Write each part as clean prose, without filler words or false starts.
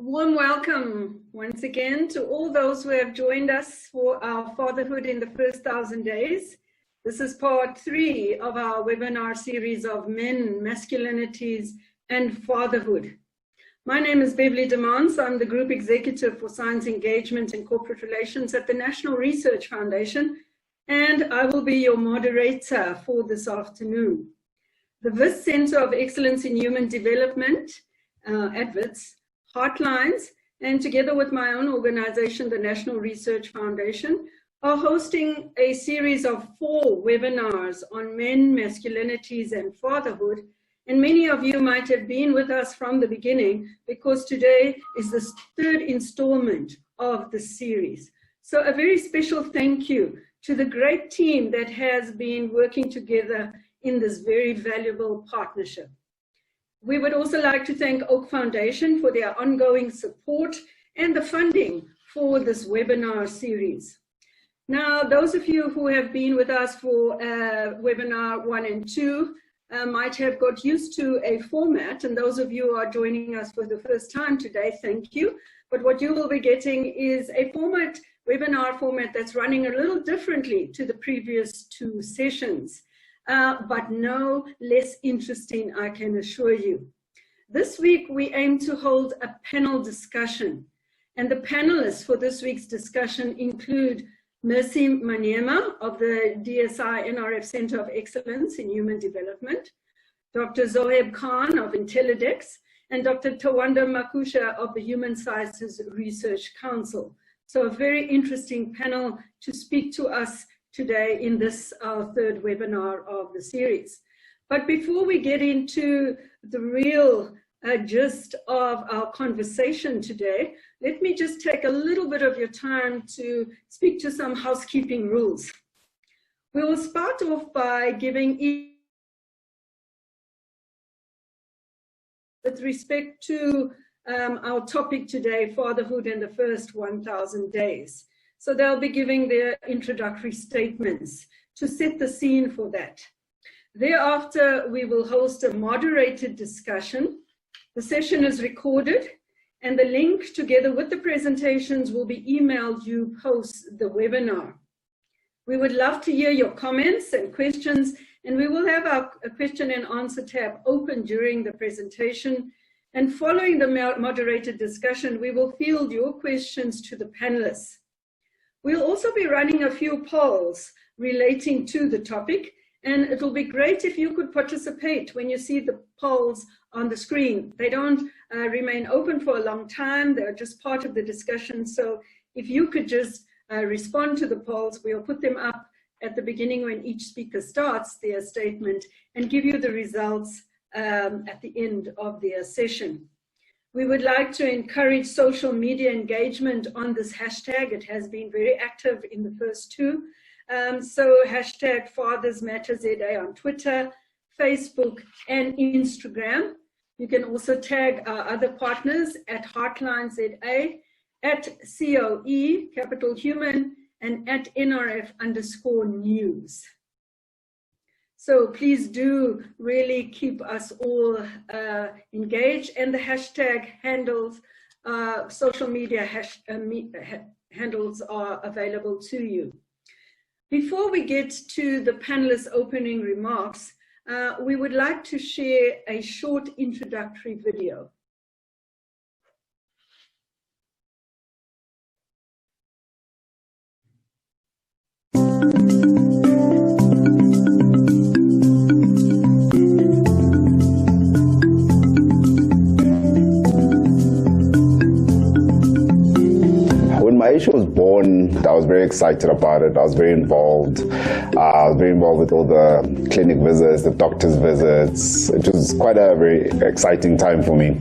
Warm welcome once again to all those who have joined us for our Fatherhood in the First 1,000 Days. This is part 3 of our webinar series of Men, Masculinities and Fatherhood. My name is Beverley Damonse. I'm the Group Executive for Science Engagement and Corporate Relations at the National Research Foundation, and I will be your moderator for this afternoon. The VIS Centre of Excellence in Human Development at WITS, Heartlines, and together with my own organization, the National Research Foundation, are hosting a series of 4 webinars on men, masculinities, and fatherhood. And many of you might have been with us from the beginning because today is the 3rd installment of the series. So a very special thank you to the great team that has been working together in this very valuable partnership. We would also like to thank Oak Foundation for their ongoing support and the funding for this webinar series. Now, those of you who have been with us for webinar 1 and 2 might have got used to a format, and those of you who are joining us for the first time today, thank you. But what you will be getting is a webinar format that's running a little differently to the previous 2 sessions. But no less interesting, I can assure you. This week, we aim to hold a panel discussion. And the panelists for this week's discussion include Manyema of the DSI-NRF Centre of Excellence in Human Development, Dr. Zoheb Khan of Intellidex, and Dr. Tawanda Makusha of the Human Sciences Research Council. So a very interesting panel to speak to us today in this our 3rd webinar of the series. But before we get into the real gist of our conversation today, let me just take a little bit of your time to speak to some housekeeping rules. We will start off by giving with respect to our topic today, fatherhood in the first 1,000 days. So they'll be giving their introductory statements to set the scene for that. Thereafter, we will host a moderated discussion. The session is recorded, and the link together with the presentations will be emailed you post the webinar. We would love to hear your comments and questions, and we will have our question and answer tab open during the presentation. And following the moderated discussion, we will field your questions to the panelists. We'll also be running a few polls relating to the topic, and it will be great if you could participate when you see the polls on the screen. They don't remain open for a long time, they're just part of the discussion. So if you could just respond to the polls, we'll put them up at the beginning when each speaker starts their statement and give you the results at the end of their session. We would like to encourage social media engagement on this hashtag. It has been very active in the first 2. So hashtag Fathers Matter ZA on Twitter, Facebook, and Instagram. You can also tag our other partners at Heartlines ZA, at COE, Capital Human, and at NRF_news. So please do really keep us all engaged, and the hashtag handles, social media handles are available to you. Before we get to the panelists' opening remarks, we would like to share a short introductory video. Aisha was born, I was very excited about it. I was very involved. I was very involved with all the clinic visits, the doctor's visits. It was quite a very exciting time for me.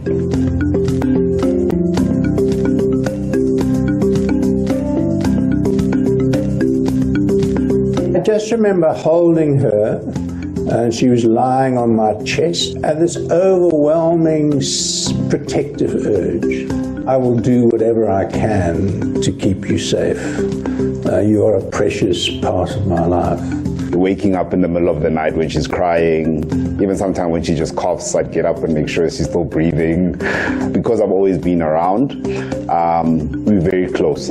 I just remember holding her, and she was lying on my chest, and this overwhelming protective urge. I will do whatever I can to keep you safe. You are a precious part of my life. waking up in the middle of the night when she's crying. Even sometimes when she just coughs, I'd get up and make sure she's still breathing. Because I've always been around, we're very close.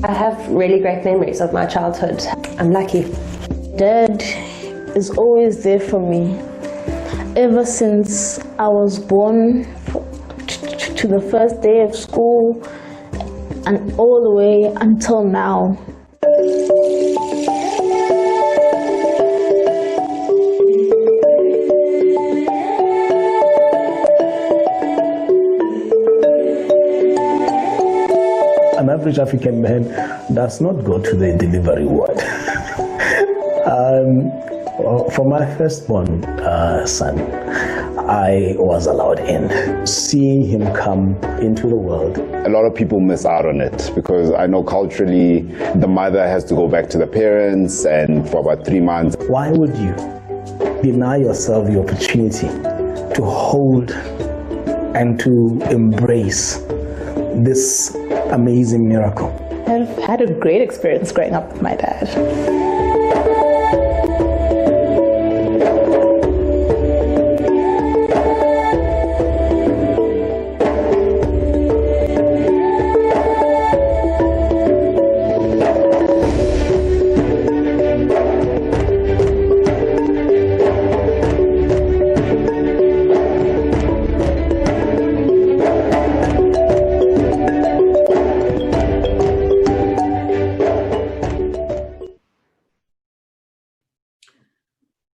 I have really great memories of my childhood. I'm lucky. Dad is always there for me. Ever since I was born to the first day of school and all the way until now. An average African man does not go to the delivery ward. For my firstborn son, I was allowed in. Seeing him come into the world. A lot of people miss out on it because I know culturally the mother has to go back to the parents and for about 3 months. Why would you deny yourself the opportunity to hold and to embrace this amazing miracle? I've had a great experience growing up with my dad.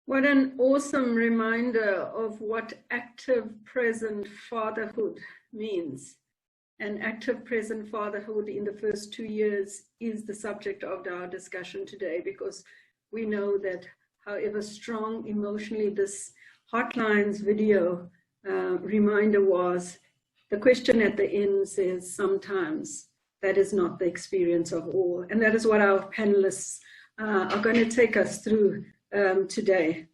What an awesome reminder of what active present fatherhood means. And active present fatherhood in the first 2 years is the subject of our discussion today, because we know that however strong emotionally this Heartlines video reminder was, the question at the end says sometimes that is not the experience of all. And that is what our panelists are going to take us through today.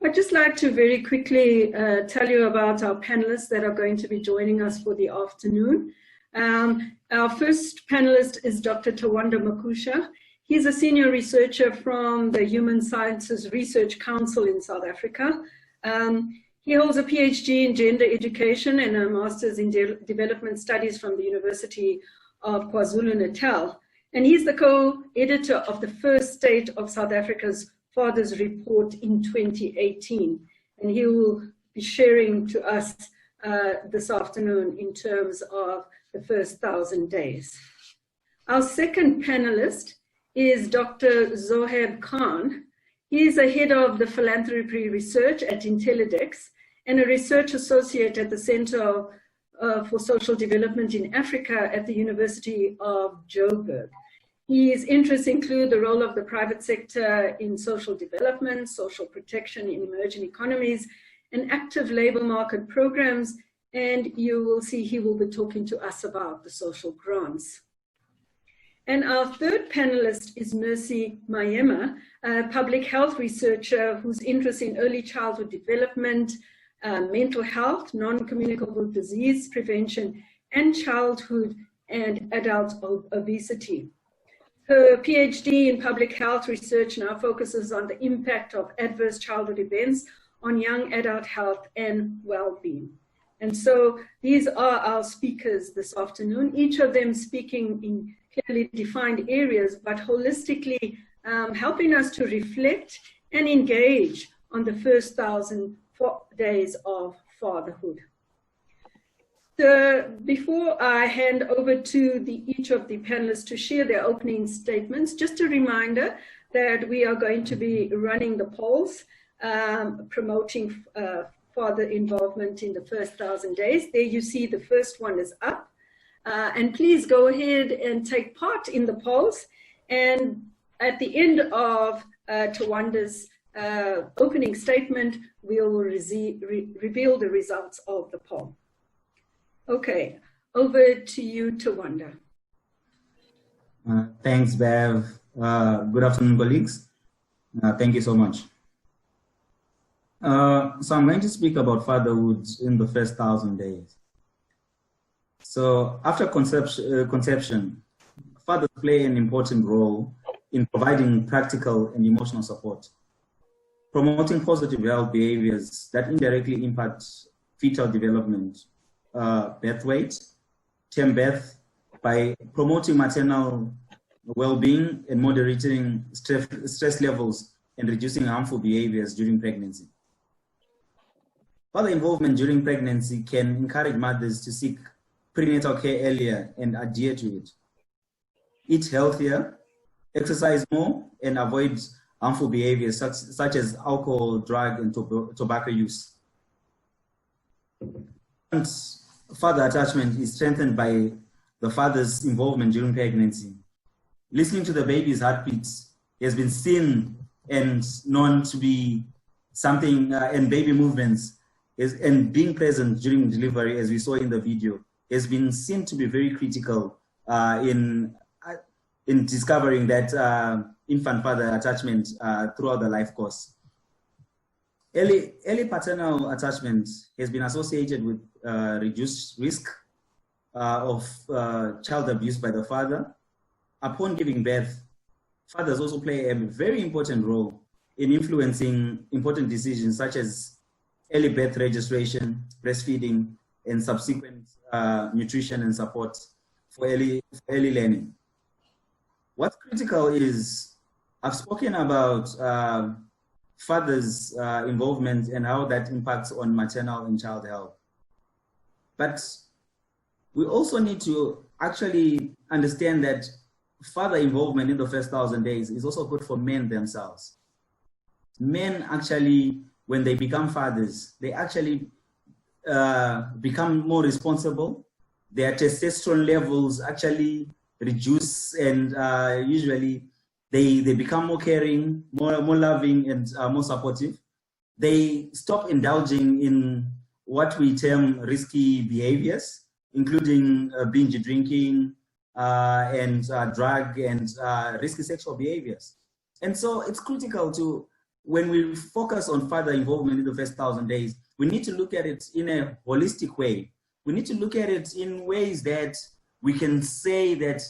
I'd just like to very quickly tell you about our panelists that are going to be joining us for the afternoon. Our first panelist is Dr. Tawanda Makusha. He's a senior researcher from the Human Sciences Research Council in South Africa. He holds a PhD in gender education and a master's in development studies from the University of KwaZulu-Natal. And he's the co-editor of the first State of South Africa's Fathers Report in 2018. And he will be sharing to us this afternoon in terms of the first 1,000 days. Our second panelist is Dr. Zoheb Khan. He is a head of the philanthropy research at Intellidex and a research associate at the Center for Social Development in Africa at the University of Joburg. His interests include the role of the private sector in social development, social protection in emerging economies, and active labor market programs. And you will see he will be talking to us about the social grants. And our third panelist is Mercy Manyema, a public health researcher whose interest in early childhood development, mental health, non-communicable disease prevention, and childhood and adult obesity. Her PhD in public health research now focuses on the impact of adverse childhood events on young adult health and well-being. And so these are our speakers this afternoon, each of them speaking in clearly defined areas, but holistically helping us to reflect and engage on the first 1,000 days of fatherhood. Before I hand over to each of the panelists to share their opening statements, just a reminder that we are going to be running the polls, promoting father involvement in the first 1,000 days. There you see the first one is up. And please go ahead and take part in the polls. And at the end of Tawanda's opening statement, we will reveal the results of the poll. Okay, over to you, Tawanda. Thanks, Bev. Good afternoon, colleagues. Thank you so much. So I'm going to speak about fatherhood in the first 1,000 days. So after conception, fathers play an important role in providing practical and emotional support, promoting positive health behaviors that indirectly impact fetal development, birth weight, term birth, by promoting maternal well-being and moderating stress levels and reducing harmful behaviors during pregnancy. Father involvement during pregnancy can encourage mothers to seek prenatal care earlier and adhere to it. Eat healthier, exercise more, and avoid harmful behaviors such as alcohol, drug, and tobacco use. And father attachment is strengthened by the father's involvement during pregnancy. Listening to the baby's heartbeats has been seen and known to be something, and baby movements and being present during delivery, as we saw in the video, has been seen to be very critical in discovering that infant-father attachment throughout the life course. Early paternal attachment has been associated with reduced risk of child abuse by the father. Upon giving birth, fathers also play a very important role in influencing important decisions such as early birth registration, breastfeeding, and subsequent nutrition and support for early learning. What's critical is, I've spoken about fathers' involvement and how that impacts on maternal and child health. But we also need to actually understand that father involvement in the first 1,000 days is also good for men themselves. Men actually, when they become fathers, they actually become more responsible. Their testosterone levels actually reduce, and usually they become more caring, more loving, and more supportive. They stop indulging in what we term risky behaviors, including binge drinking and drug and risky sexual behaviors. And so it's critical to, when we focus on father involvement in the first 1,000 days, we need to look at it in a holistic way. We need to look at it in ways that we can say that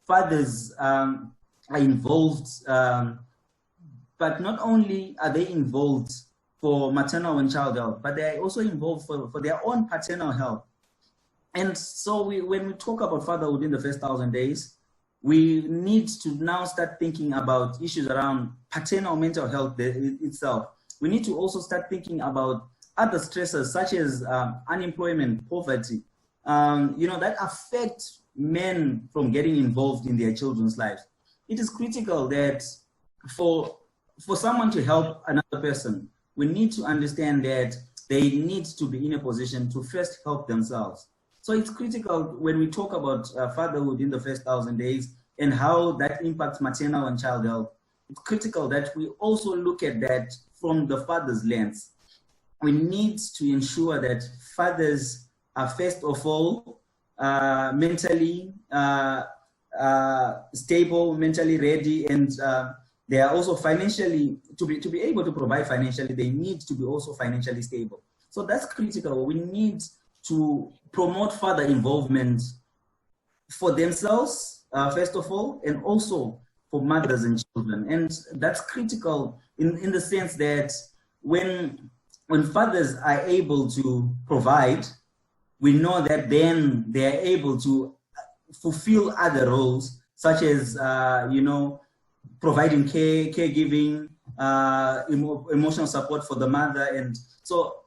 fathers are involved, but not only are they involved for maternal and child health, but they are also involved for their own paternal health. And so when we talk about fatherhood in the first 1,000 days, we need to now start thinking about issues around paternal mental health itself. We need to also start thinking about other stressors such as unemployment, poverty, that affect men from getting involved in their children's lives. It is critical that for someone to help another person, we need to understand that they need to be in a position to first help themselves. So it's critical when we talk about fatherhood in the first 1,000 days and how that impacts maternal and child health. It's critical that we also look at that from the father's lens. We need to ensure that fathers are first of all mentally stable, mentally ready, and they are also financially, to be able to provide financially, they need to be also financially stable. So that's critical. We need to promote father involvement for themselves, first of all, and also for mothers and children. And that's critical in the sense that when fathers are able to provide, we know that then they are able to fulfill other roles, such as, providing caregiving, emotional support for the mother. And so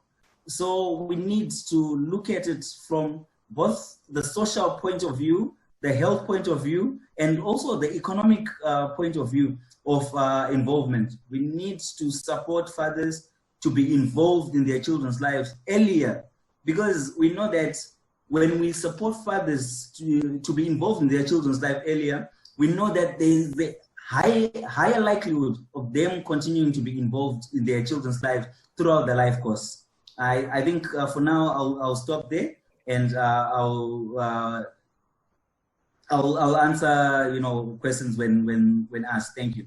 we need to look at it from both the social point of view, the health point of view, and also the economic point of view of involvement. We need to support fathers to be involved in their children's lives earlier, because we know that when we support fathers to be involved in their children's life earlier, we know that there is the higher likelihood of them continuing to be involved in their children's lives throughout the life course. I think for now I'll stop there, and I'll answer questions when asked. Thank you.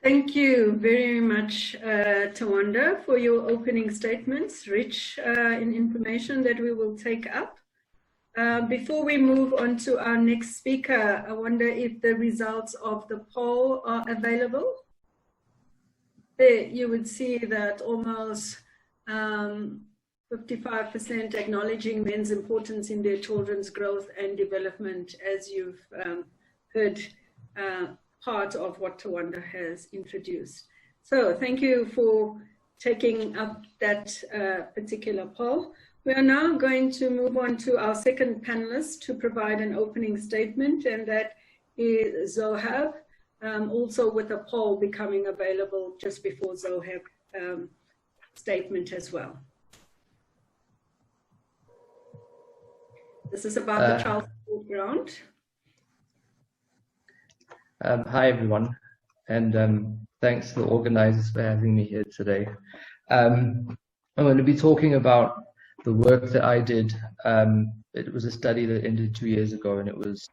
Thank you very much, Tawanda, for your opening statements, rich in information that we will take up. Before we move on to our next speaker, I wonder if the results of the poll are available. There you would see that almost 55% acknowledging men's importance in their children's growth and development, as you've heard part of what Tawanda has introduced. So thank you for taking up that particular poll. We are now going to move on to our second panelist to provide an opening statement, and that is Zoheb, also with a poll becoming available just before Zoheb's statement as well. This is about the child support grant. Hi, everyone, and thanks to the organizers for having me here today. I'm going to be talking about the work that I did. It was a study that ended 2 years ago, and it was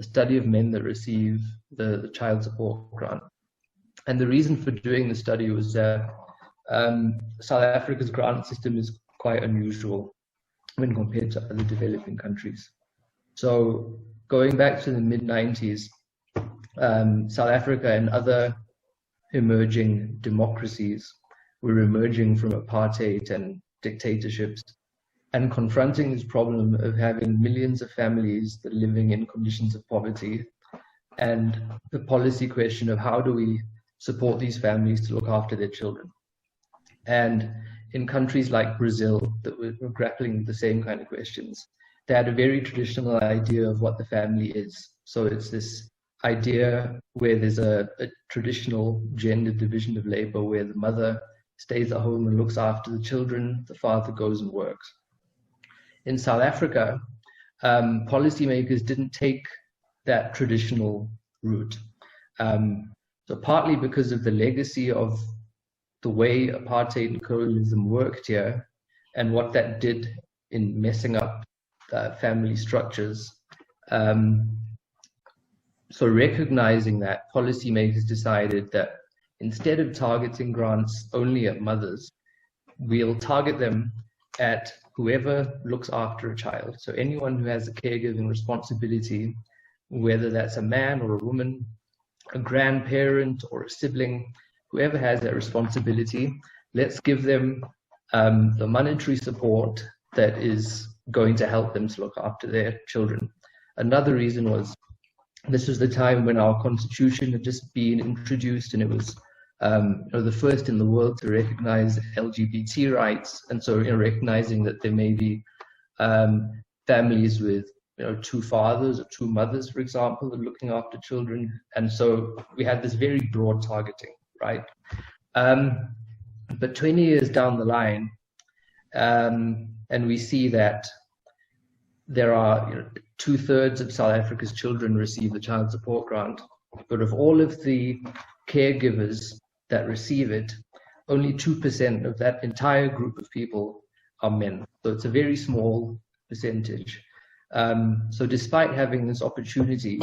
a study of men that receive the child support grant. And the reason for doing the study was that South Africa's grant system is quite unusual when compared to other developing countries. So going back to the mid-90s, South Africa and other emerging democracies were emerging from apartheid and dictatorships and confronting this problem of having millions of families that are living in conditions of poverty, and the policy question of how do we support these families to look after their children. And in countries like Brazil that were grappling with the same kind of questions, they had a very traditional idea of what the family is. So it's this idea where there's a traditional gender division of labor, where the mother stays at home and looks after the children, the father goes and works. In South Africa, policymakers didn't take that traditional route. So partly because of the legacy of the way apartheid and colonialism worked here and what that did in messing up family structures. So recognizing that, policymakers decided that instead of targeting grants only at mothers, we'll target them at whoever looks after a child. So anyone who has a caregiving responsibility, whether that's a man or a woman, a grandparent or a sibling, whoever has that responsibility, let's give them the monetary support that is going to help them to look after their children. Another reason was this was the time when our constitution had just been introduced, and it was the first in the world to recognize LGBT rights. And so, recognizing that there may be families with, two fathers or two mothers, for example, that are looking after children. And so we had this very broad targeting, right? But 20 years down the line, and we see that there are 2/3 of South Africa's children receive the child support grant, but of all of the caregivers that receive it, only 2% of that entire group of people are men. So it's a very small percentage. So despite having this opportunity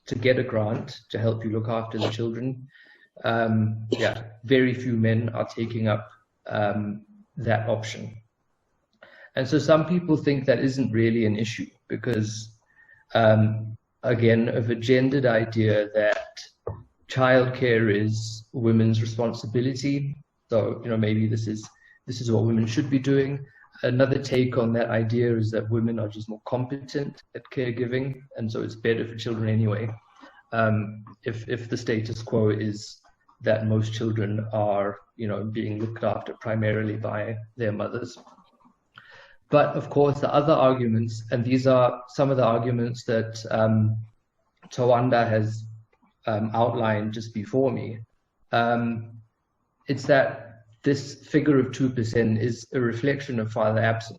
to get a grant to help you look after the children, very few men are taking up that option. And so some people think that isn't really an issue because, again, of a gendered idea that childcare is women's responsibility. So, maybe this is what women should be doing. Another take on that idea is that women are just more competent at caregiving, and so it's better for children anyway. If the status quo is that most children are, being looked after primarily by their mothers. But of course, the other arguments, and these are some of the arguments that Tawanda has outlined just before me, it's that this figure of 2% is a reflection of father absence.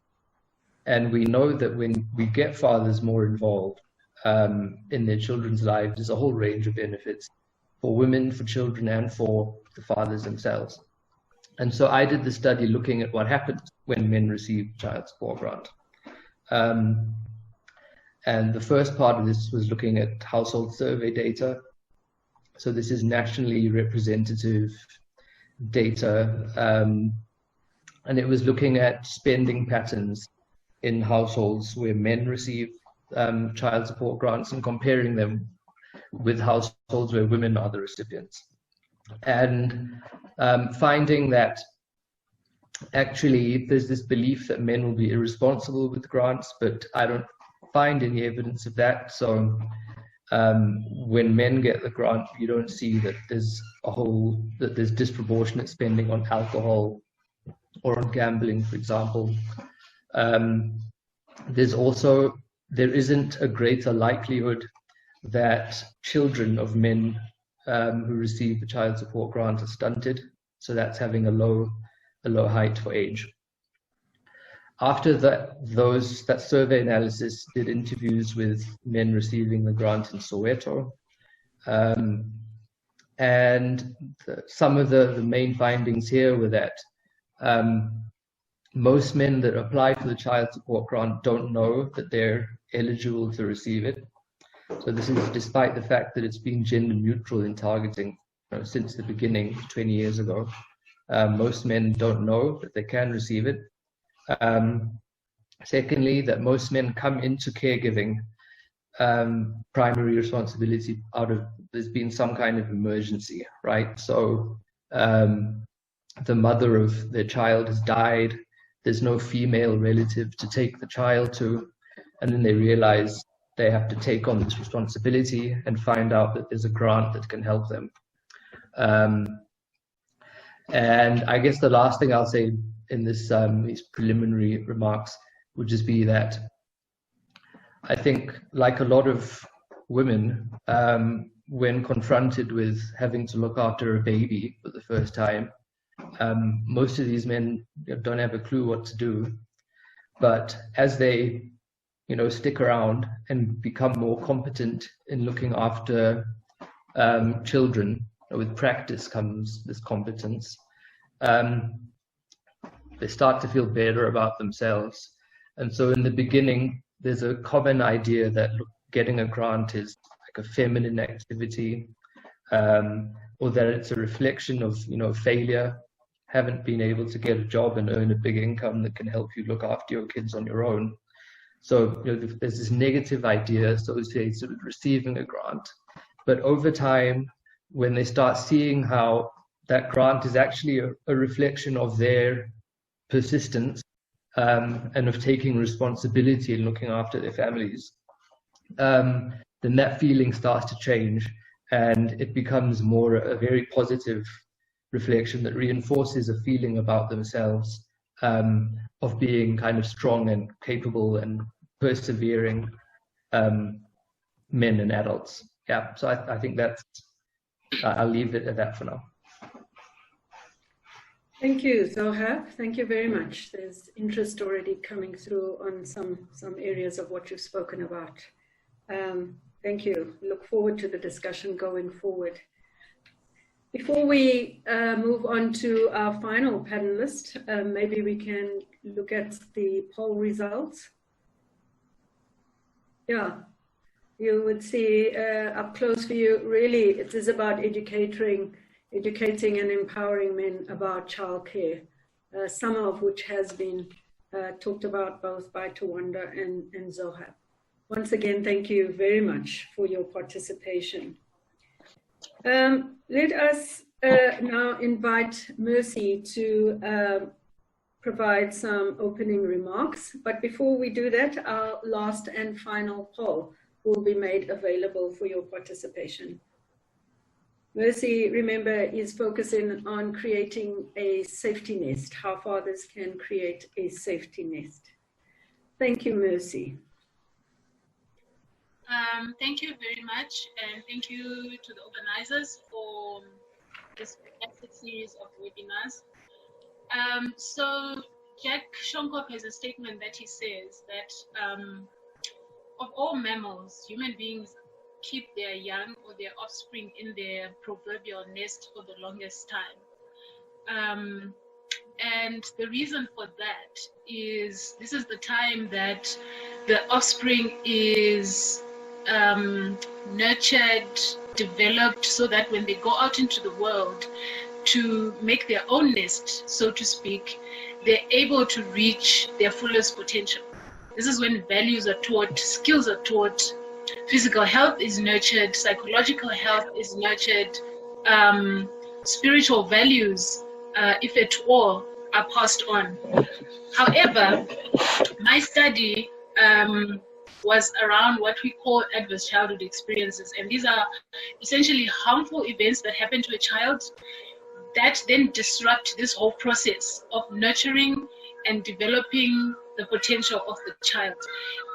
And we know that when we get fathers more involved in their children's lives, there's a whole range of benefits for women, for children, and for the fathers themselves. And so I did the study looking at what happens when men receive child support grant. And the first part of this was looking at household survey data. So this is nationally representative data, and it was looking at spending patterns in households where men receive child support grants and comparing them with households where women are the recipients. And finding that actually there's this belief that men will be irresponsible with grants, but I don't find any evidence of that. So when men get the grant, you don't see that there's disproportionate spending on alcohol or on gambling, for example. There isn't a greater likelihood that children of men who receive the child support grant are stunted. So that's having a low height for age. After that survey analysis did interviews with men receiving the grant in Soweto. And some of the main findings here were that most men that apply for the child support grant don't know that they're eligible to receive it. So this is despite the fact that it's been gender neutral in targeting since the beginning 20 years ago. Most men don't know that they can receive it. Secondly, that most men come into caregiving primary responsibility there's been some kind of emergency, right? So the mother of their child has died, there's no female relative to take the child to, and then they realize they have to take on this responsibility and find out that there's a grant that can help them. And I guess the last thing I'll say in this these preliminary remarks would just be that I think, like a lot of women, when confronted with having to look after a baby for the first time, most of these men don't have a clue what to do. But as they stick around and become more competent in looking after children, with practice comes this competence. They start to feel better about themselves. And so in the beginning, there's a common idea that getting a grant is like a feminine activity, or that it's a reflection of failure, haven't been able to get a job and earn a big income that can help you look after your kids on your own. So there's this negative idea associated with receiving a grant. But over time, when they start seeing how that grant is actually a reflection of their persistence and of taking responsibility and looking after their families, then that feeling starts to change, and it becomes more a very positive reflection that reinforces a feeling about themselves of being kind of strong and capable and persevering men and adults. Yeah, so I think that's, I'll leave it at that for now. Thank you, Zoheb. Thank you very much. There's interest already coming through on some areas of what you've spoken about. Thank you. Look forward to the discussion going forward. Before we move on to our final panelist, maybe we can look at the poll results. Yeah, you would see up close for you, really, it is about educating and empowering men about childcare, some of which has been talked about both by Tawanda and Zoheb. Once again, thank you very much for your participation. Let us now invite Mercy to provide some opening remarks. But before we do that, our last and final poll will be made available for your participation. Mercy, remember, is focusing on creating a safety nest, how fathers can create a safety nest. Thank you, Mercy. Thank you very much, and thank you to the organizers for this series of webinars. So Jack Shonkoff has a statement that he says that of all mammals, human beings keep their young or their offspring in their proverbial nest for the longest time. And the reason for that is this is the time that the offspring is nurtured developed so that when they go out into the world to make their own nest, so to speak, they're able to reach their fullest potential. This is when values are taught, skills are taught, physical health is nurtured, psychological health is nurtured, spiritual values, if at all, are passed on. However, my study was around what we call adverse childhood experiences, and these are essentially harmful events that happen to a child that then disrupt this whole process of nurturing and developing the potential of the child.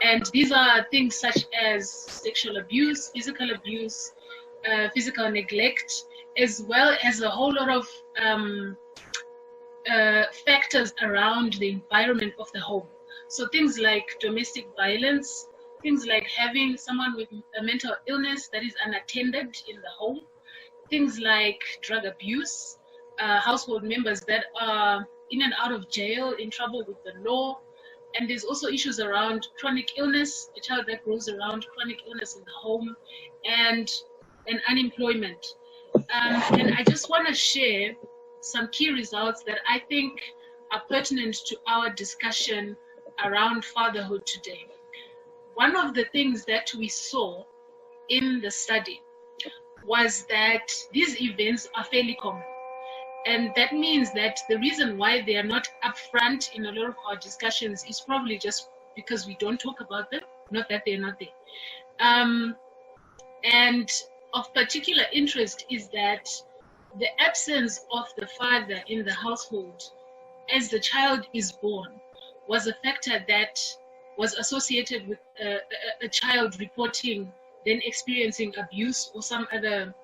And these are things such as sexual abuse, physical neglect, as well as a whole lot of factors around the environment of the home. So things like domestic violence, things like having someone with a mental illness that is unattended in the home, things like drug abuse, household members that are in and out of jail, in trouble with the law. And there's also issues around chronic illness, a child that grows around chronic illness in the home, and unemployment. And I just want to share some key results that I think are pertinent to our discussion around fatherhood today. One of the things that we saw in the study was that these events are fairly common. And that means that the reason why they are not upfront in a lot of our discussions is probably just because we don't talk about them, not that they're not there. And of particular interest is that the absence of the father in the household as the child is born was a factor that was associated with a child reporting then experiencing abuse or some other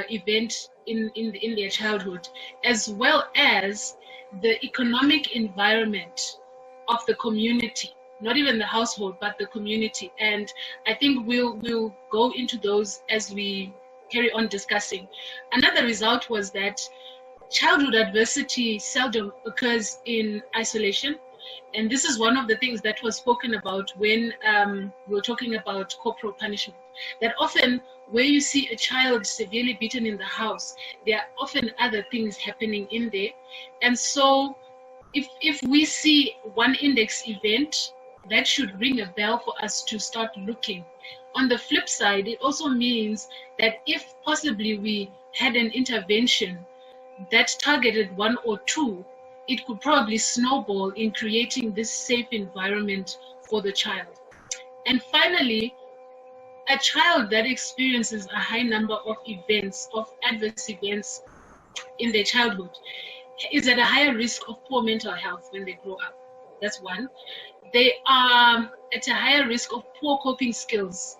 event in their childhood, as well as the economic environment of the community, not even the household, but the community. And I think we'll go into those as we carry on discussing. Another result was that childhood adversity seldom occurs in isolation. And this is one of the things that was spoken about when we were talking about corporal punishment, that often where you see a child severely beaten in the house, there are often other things happening in there. And so if we see one index event, that should ring a bell for us to start looking. On the flip side, it also means that if possibly we had an intervention that targeted one or two, it could probably snowball in creating this safe environment for the child. And finally, a child that experiences a high number of events, of adverse events in their childhood, is at a higher risk of poor mental health when they grow up. That's one. They are at a higher risk of poor coping skills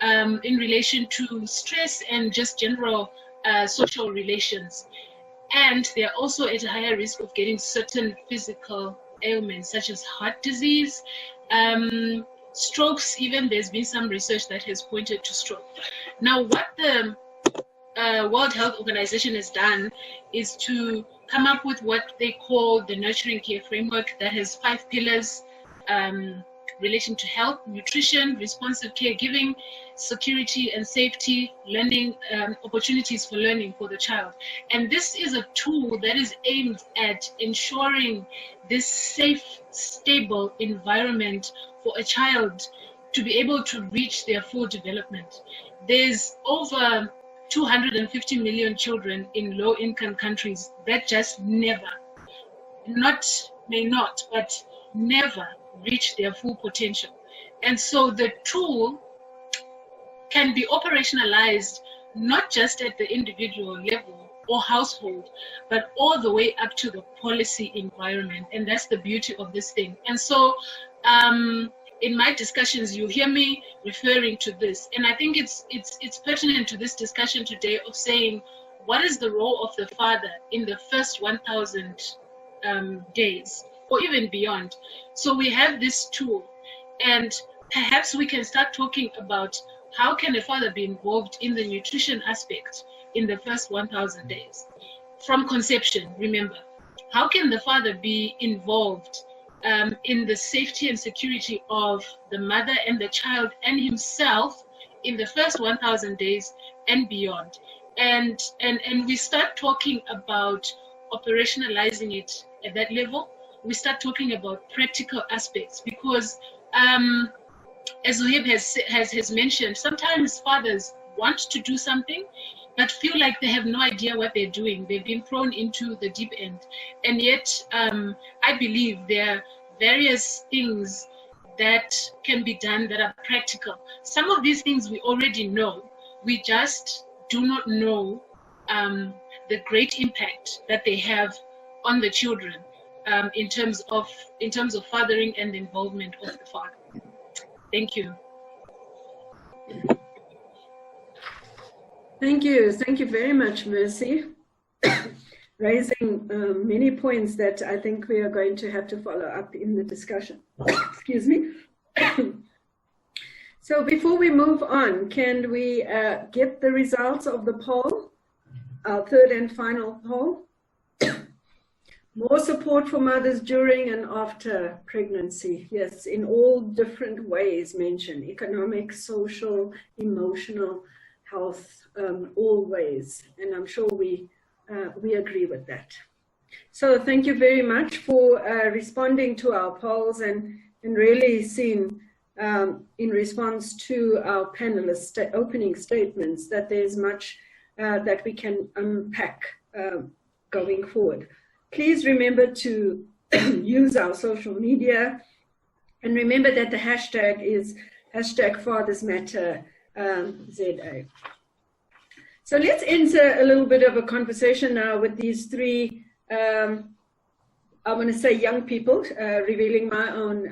in relation to stress and just general social relations. And they are also at a higher risk of getting certain physical ailments, such as heart disease, strokes. Even there's been some research that has pointed to stroke. Now, what the World Health Organization has done is to come up with what they call the Nurturing Care Framework that has 5 pillars: relation to health, nutrition, responsive caregiving, security and safety, learning, opportunities for learning for the child. And this is a tool that is aimed at ensuring this safe, stable environment for a child to be able to reach their full development. There's over 250 million children in low-income countries that just never, but never reach their full potential. And so the tool can be operationalized not just at the individual level or household, but all the way up to the policy environment. And that's the beauty of this thing. And so in my discussions, you hear me referring to this. And I think it's pertinent to this discussion today of saying, what is the role of the father in the first 1,000 days, or even beyond? So we have this tool, and perhaps we can start talking about how can a father be involved in the nutrition aspect in the first 1,000 days from conception. Remember, how can the father be involved in the safety and security of the mother and the child and himself in the first 1,000 days, and beyond. And we start talking about operationalizing it at that level. We start talking about practical aspects, because as Zoheb has mentioned, sometimes fathers want to do something but feel like they have no idea what they're doing. They've been thrown into the deep end. And yet, I believe there are various things that can be done that are practical. Some of these things we already know. We just do not know the great impact that they have on the children in terms of fathering and the involvement of the father. Thank you. Thank you. Thank you very much, Mercy. Raising many points that I think we are going to have to follow up in the discussion. Excuse me. So before we move on, can we get the results of the poll, our third and final poll? More support for mothers during and after pregnancy. Yes, in all different ways mentioned: economic, social, emotional, health, all ways. And I'm sure we agree with that. So thank you very much for responding to our polls and really seeing in response to our panelists' opening statements that there's much that we can unpack going forward. Please remember to use our social media, and remember that the hashtag is #FathersMatterZA. So let's enter a little bit of a conversation now with these three, I want to say young people, revealing my own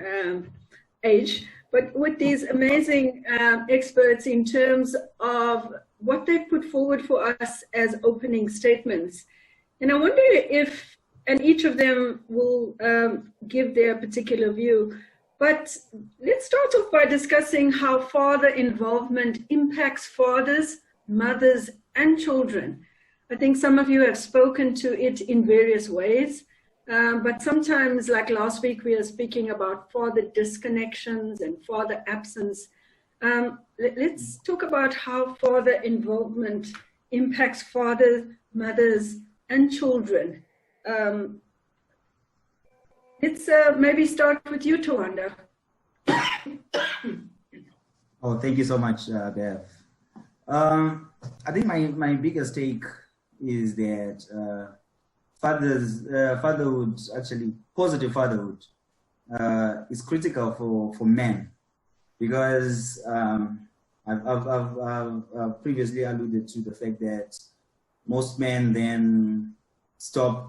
age, but with these amazing experts in terms of what they put forward for us as opening statements. And I wonder if, and each of them will give their particular view, but let's start off by discussing how father involvement impacts fathers, mothers, and children. I think some of you have spoken to it in various ways, but sometimes, like last week, we are speaking about father disconnections and father absence. Let's talk about how father involvement impacts fathers, mothers, and children. Let's maybe start with you, Tawanda. Oh, thank you so much, Bev. I think my biggest take is that fatherhood, actually positive fatherhood, is critical for men, because I've previously alluded to the fact that most men then stop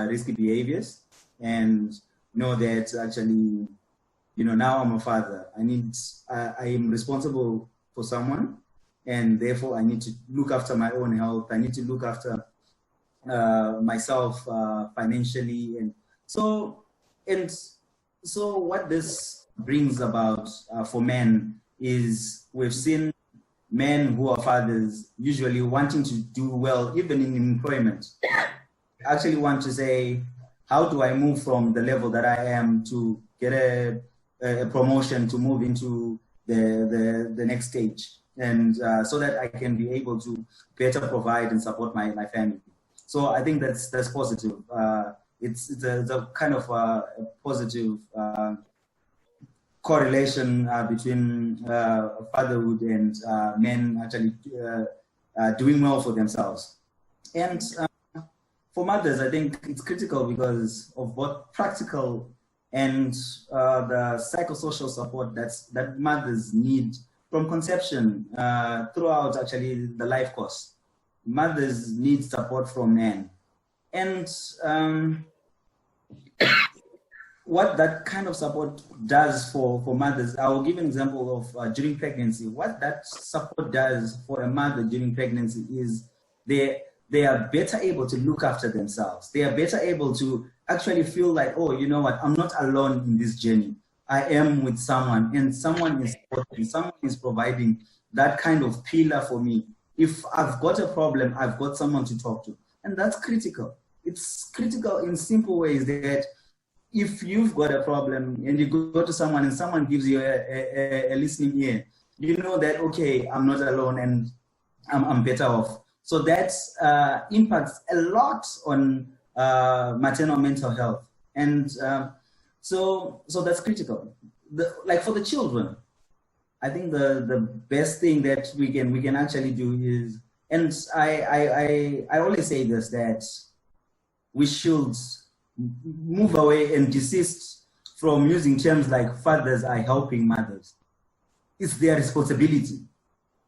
risky behaviors and know that actually, now I'm a father. I am responsible for someone, and therefore I need to look after my own health. I need to look after myself financially, and so what this brings about for men is we've seen men who are fathers usually wanting to do well, even in employment. Actually want to say, how do I move from the level that I am to get a promotion to move into the next stage, and so that I can be able to better provide and support my family. So I think that's positive. It's a kind of a positive correlation between fatherhood and men actually doing well for themselves. And for mothers, I think it's critical because of both practical and the psychosocial support that mothers need from conception throughout actually the life course. Mothers need support from men. And what that kind of support does for mothers, I will give an example of during pregnancy. What that support does for a mother during pregnancy is they are better able to look after themselves. They are better able to actually feel like, oh, you know what, I'm not alone in this journey. I am with someone, and someone is supporting, someone is providing that kind of pillar for me. If I've got a problem, I've got someone to talk to. And that's critical. It's critical in simple ways that if you've got a problem and you go to someone and someone gives you a listening ear, you know that, okay, I'm not alone, and I'm better off. So that impacts a lot on maternal mental health, and so that's critical. Like for the children, I think the best thing that we can actually do is, and I always say this, that we should move away and desist from using terms like fathers are helping mothers. It's their responsibility.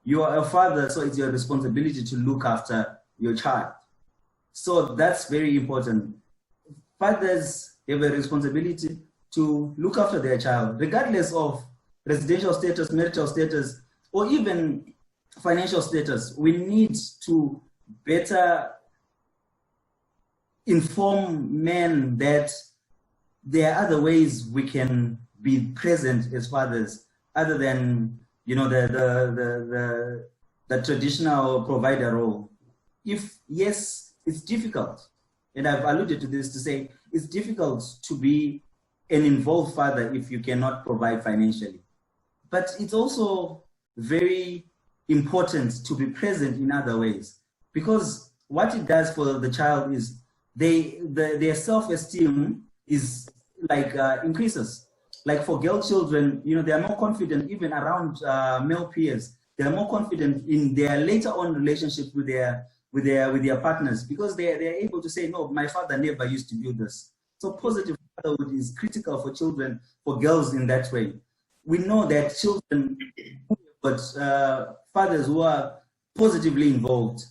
You are a father, so it's your responsibility to look after your child. So that's very important. Fathers have a responsibility to look after their child, regardless of residential status, marital status, or even financial status. We need to better inform men that there are other ways we can be present as fathers, other than the traditional provider role. If yes, it's difficult, and I've alluded to this to say it's difficult to be an involved father if you cannot provide financially. But it's also very important to be present in other ways, because what it does for the child is their self-esteem is like increases. Like for girl children, they are more confident even around male peers. They are more confident in their later on relationship with their partners, because they are able to say, no, my father never used to do this. So positive fatherhood is critical for children, for girls in that way. We know that children, but fathers who are positively involved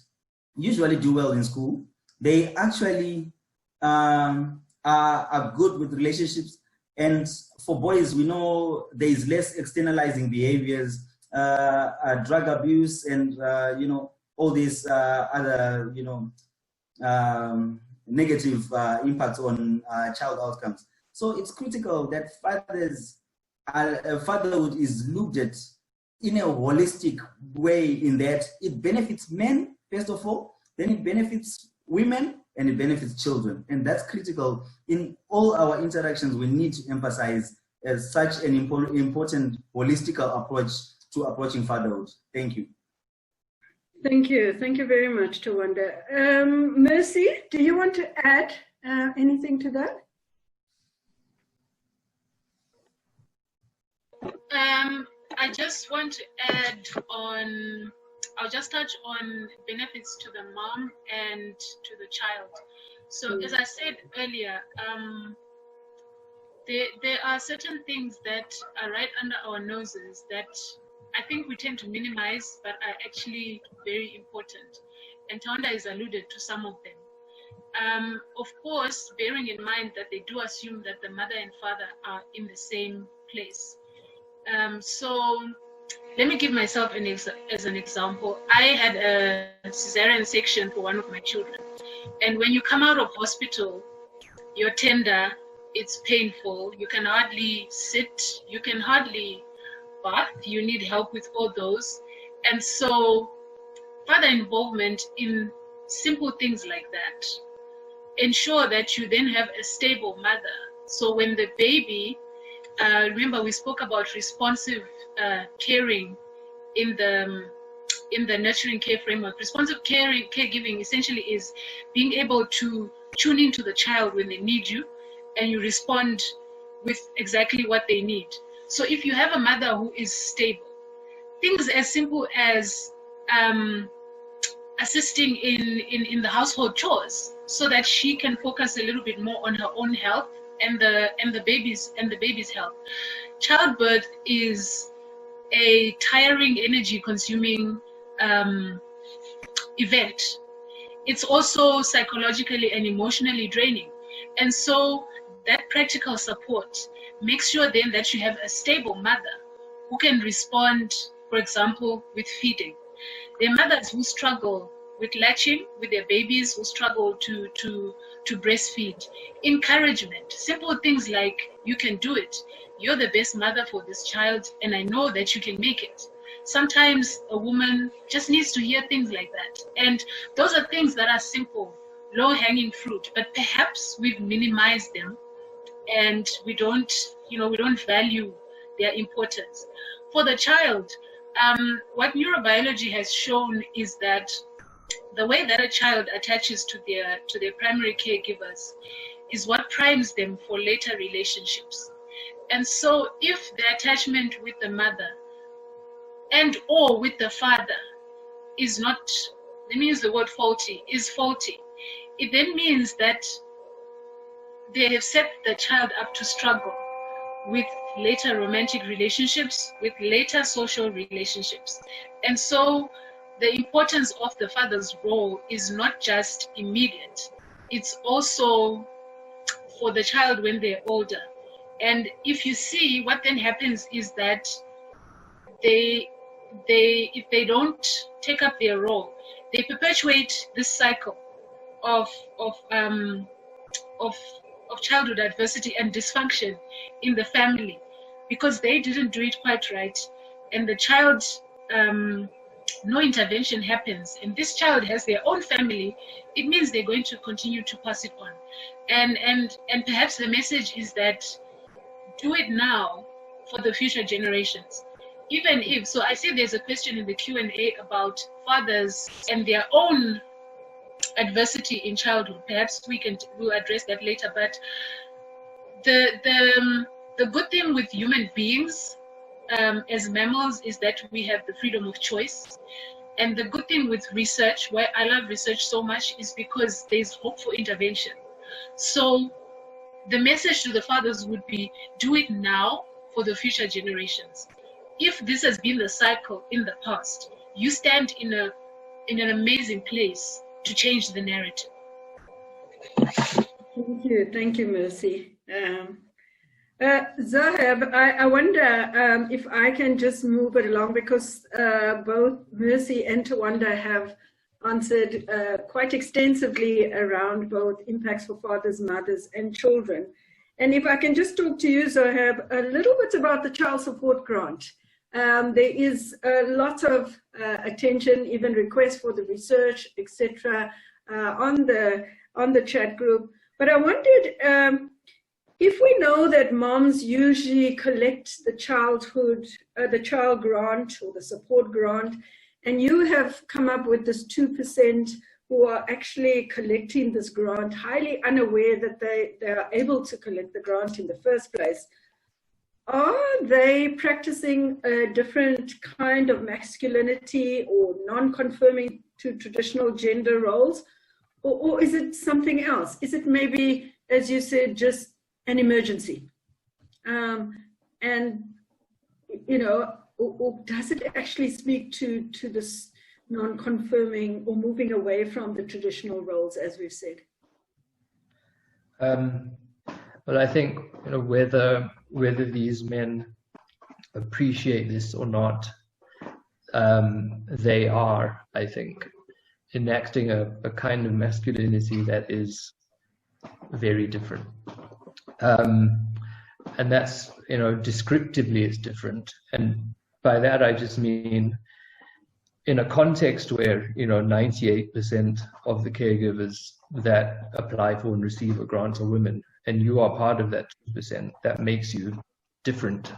usually do well in school. They actually are good with relationships. And for boys, we know there is less externalizing behaviors, drug abuse, and all these other negative impacts on child outcomes. So it's critical that fatherhood is looked at in a holistic way, in that it benefits men first of all, then it benefits women, and it benefits children. And that's critical in all our interactions. We need to emphasize as such an important holistic approach to approaching fatherhood. Thank you. Thank you. Thank you very much, Tawanda. Mercy, do you want to add anything to that? I just want to add on, I'll just touch on benefits to the mom and to the child. So as I said earlier, there are certain things that are right under our noses that I think we tend to minimize, but are actually very important. And Tawanda has alluded to some of them. Of course, bearing in mind that they do assume that the mother and father are in the same place. So let me give myself as an example. I had a cesarean section for one of my children. And when you come out of hospital, you're tender, it's painful, you can hardly sit, you can hardly bath, you need help with all those. And so father involvement in simple things like that ensure that you then have a stable mother. So when the baby, remember we spoke about responsive caring in the nurturing care framework. Responsive caregiving essentially is being able to tune into the child when they need you, and you respond with exactly what they need. So if you have a mother who is stable, things as simple as assisting in the household chores, so that she can focus a little bit more on her own health and the baby's health. Childbirth is a tiring, energy consuming event. It's also psychologically and emotionally draining. And so that practical support makes sure then that you have a stable mother who can respond, for example, with feeding. There are mothers who struggle with latching with their babies, who struggle to breastfeed. Encouragement, simple things like, you can do it. You're the best mother for this child, and I know that you can make it. Sometimes a woman just needs to hear things like that. And those are things that are simple, low-hanging fruit, but perhaps we've minimized them and we don't value their importance. For the child, what neurobiology has shown is that the way that a child attaches to their primary caregivers is what primes them for later relationships. And so if the attachment with the mother and or with the father is not, let me use the word faulty, is faulty, it then means that they have set the child up to struggle with later romantic relationships, with later social relationships. And so the importance of the father's role is not just immediate, it's also for the child when they're older. And if you see, what then happens is that if they don't take up their role, they perpetuate this cycle of childhood adversity and dysfunction in the family because they didn't do it quite right, and the child, no intervention happens, and this child has their own family. It means they're going to continue to pass it on, and perhaps the message is that do it now for the future generations. Even if, so I see there's a question in the Q&A about fathers and their own adversity in childhood. Perhaps we'll address that later. But the good thing with human beings as mammals is that we have the freedom of choice. And the good thing with research, why I love research so much, is because there's hope for intervention. So the message to the fathers would be, do it now for the future generations. If this has been the cycle in the past, you stand in an amazing place to change the narrative. Thank you, Mercy. Zoheb, I wonder if I can just move it along, because both Mercy and Tawanda have answered quite extensively around both impacts for fathers, mothers, and children. And if I can just talk to you, Zoheb, a little bit about the child support grant. There is a lot of attention, even requests for the research, etc., on the chat group. But I wondered if we know that moms usually collect the child grant or the support grant, and you have come up with this 2% who are actually collecting this grant, highly unaware that they are able to collect the grant in the first place. Are they practicing a different kind of masculinity or non-conforming to traditional gender roles? Or is it something else? Is it maybe, as you said, just an emergency? And, you know, or does it actually speak to this non-conforming or moving away from the traditional roles, as we've said? Well, I think, you know, whether these men appreciate this or not, they are, I think, enacting a kind of masculinity that is very different. And that's, you know, descriptively it's different. And by that I just mean in a context where, you know, 98% of the caregivers that apply for and receive a grant are women, and you are part of that 2%, that makes you different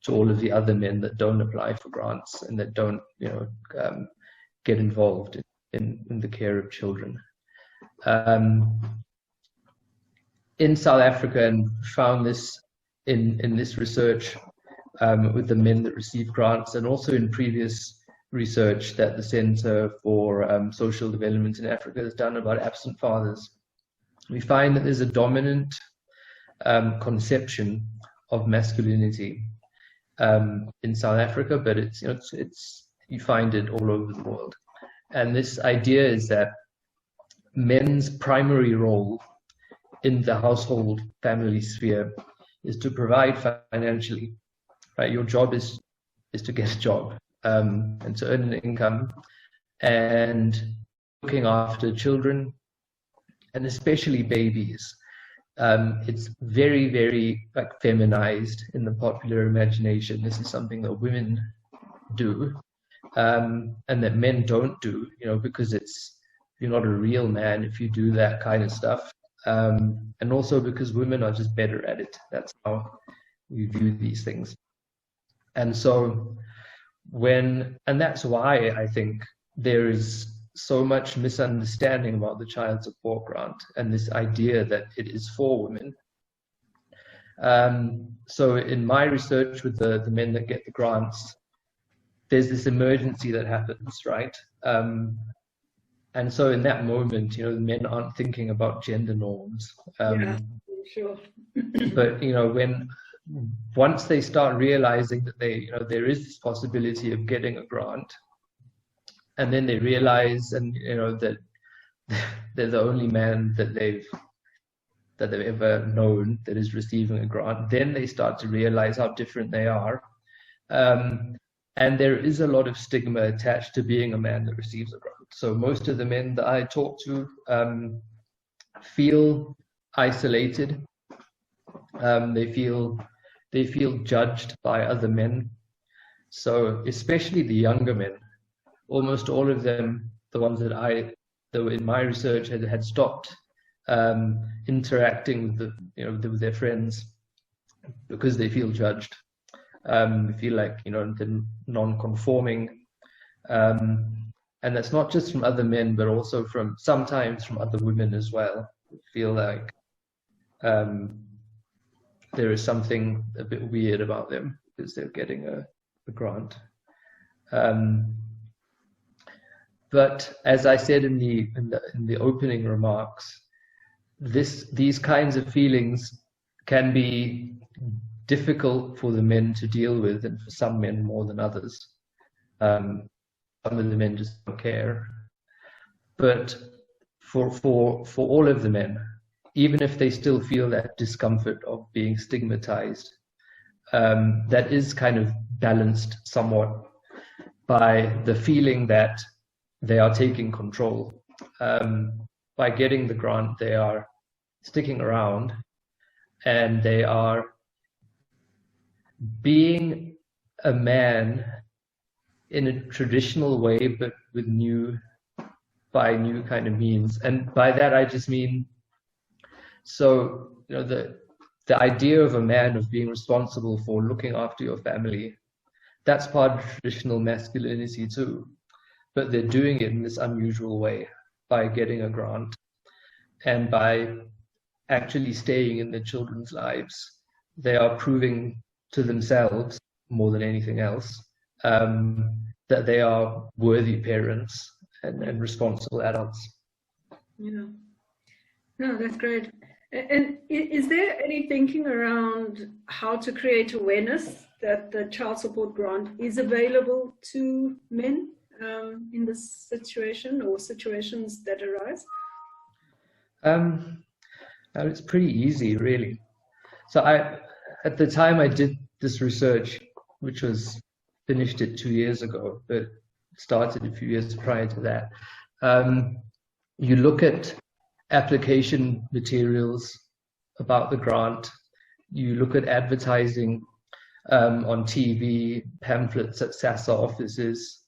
to all of the other men that don't apply for grants and that don't, you know, get involved in the care of children. In South Africa, and found this in this research with the men that receive grants, and also in previous research that the Centre for Social Development in Africa has done about absent fathers, we find that there's a dominant conception of masculinity in South Africa, but it's, you know, you find it all over the world. And this idea is that men's primary role in the household family sphere is to provide financially, right? Your job is to get a job and to earn an income, and looking after children, and especially babies. It's very, very like feminized in the popular imagination. This is something that women do, and that men don't do, you know, because you're not a real man if you do that kind of stuff. And also because women are just better at it. That's how we view these things. And so and that's why I think there is so much misunderstanding about the child support grant and this idea that it is for women. So in my research with the men that get the grants, there's this emergency that happens, right? And so in that moment, the men aren't thinking about gender norms. Yeah, sure. But once they start realizing that there is this possibility of getting a grant, and then they realize that they're the only man that they've ever known that is receiving a grant, then they start to realize how different they are. And there is a lot of stigma attached to being a man that receives a grant. So most of the men that I talk to feel isolated. They feel judged by other men. So especially the younger men, almost all of them, the ones that were in my research had stopped interacting with their friends because they feel judged. They feel like they're non-conforming, and that's not just from other men, but also sometimes from other women as well. They feel like there is something a bit weird about them because they're getting a grant. But as I said in the opening remarks, these kinds of feelings can be difficult for the men to deal with, and for some men more than others. Some of the men just don't care. But for all of the men, even if they still feel that discomfort of being stigmatized, that is kind of balanced somewhat by the feeling that they are taking control. By getting the grant, they are sticking around, and they are being a man in a traditional way, but by new kind of means. And by that I just mean, so the idea of a man of being responsible for looking after your family, that's part of traditional masculinity too, but they're doing it in this unusual way by getting a grant and by actually staying in their children's lives. They are proving to themselves more than anything else that they are worthy parents and responsible adults. Yeah, no, that's great. And is there any thinking around how to create awareness that the child support grant is available to men in this situation or situations that arise? It's pretty easy, really. So at the time I did this research, which was finished it 2 years ago, but started a few years prior to that. You look at application materials about the grant, you look at advertising on TV, pamphlets at SASA offices,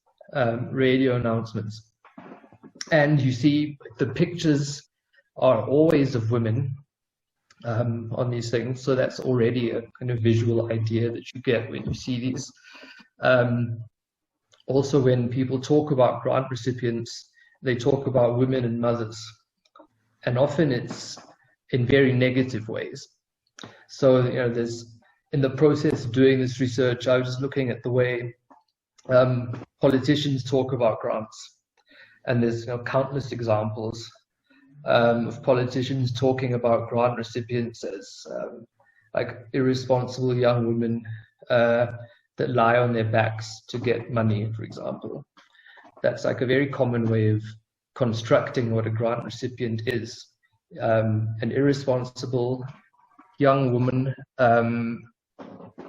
radio announcements, and you see the pictures are always of women on these things. So that's already a kind of visual idea that you get when you see these. Also, when people talk about grant recipients, they talk about women and mothers, and often it's in very negative ways. So there's, in the process of doing this research, I was just looking at the way politicians talk about grants, and there's countless examples of politicians talking about grant recipients as like irresponsible young women that lie on their backs to get money, for example. That's like a very common way of constructing what a grant recipient is. An irresponsible young woman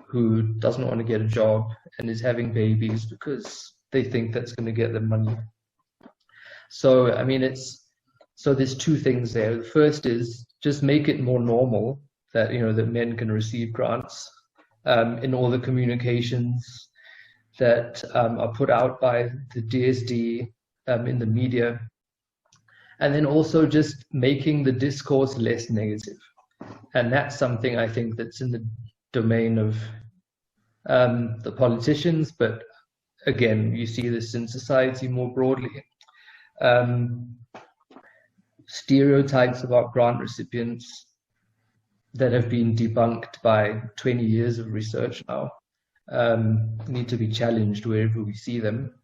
who doesn't want to get a job and is having babies because they think that's going to get them money. So, I mean, so there's two things there. The first is just make it more normal that, that men can receive grants in all the communications that are put out by the DSD in the media. And then also just making the discourse less negative. And that's something I think that's in the domain of the politicians, but again, you see this in society more broadly. Stereotypes about grant recipients that have been debunked by 20 years of research now need to be challenged wherever we see them,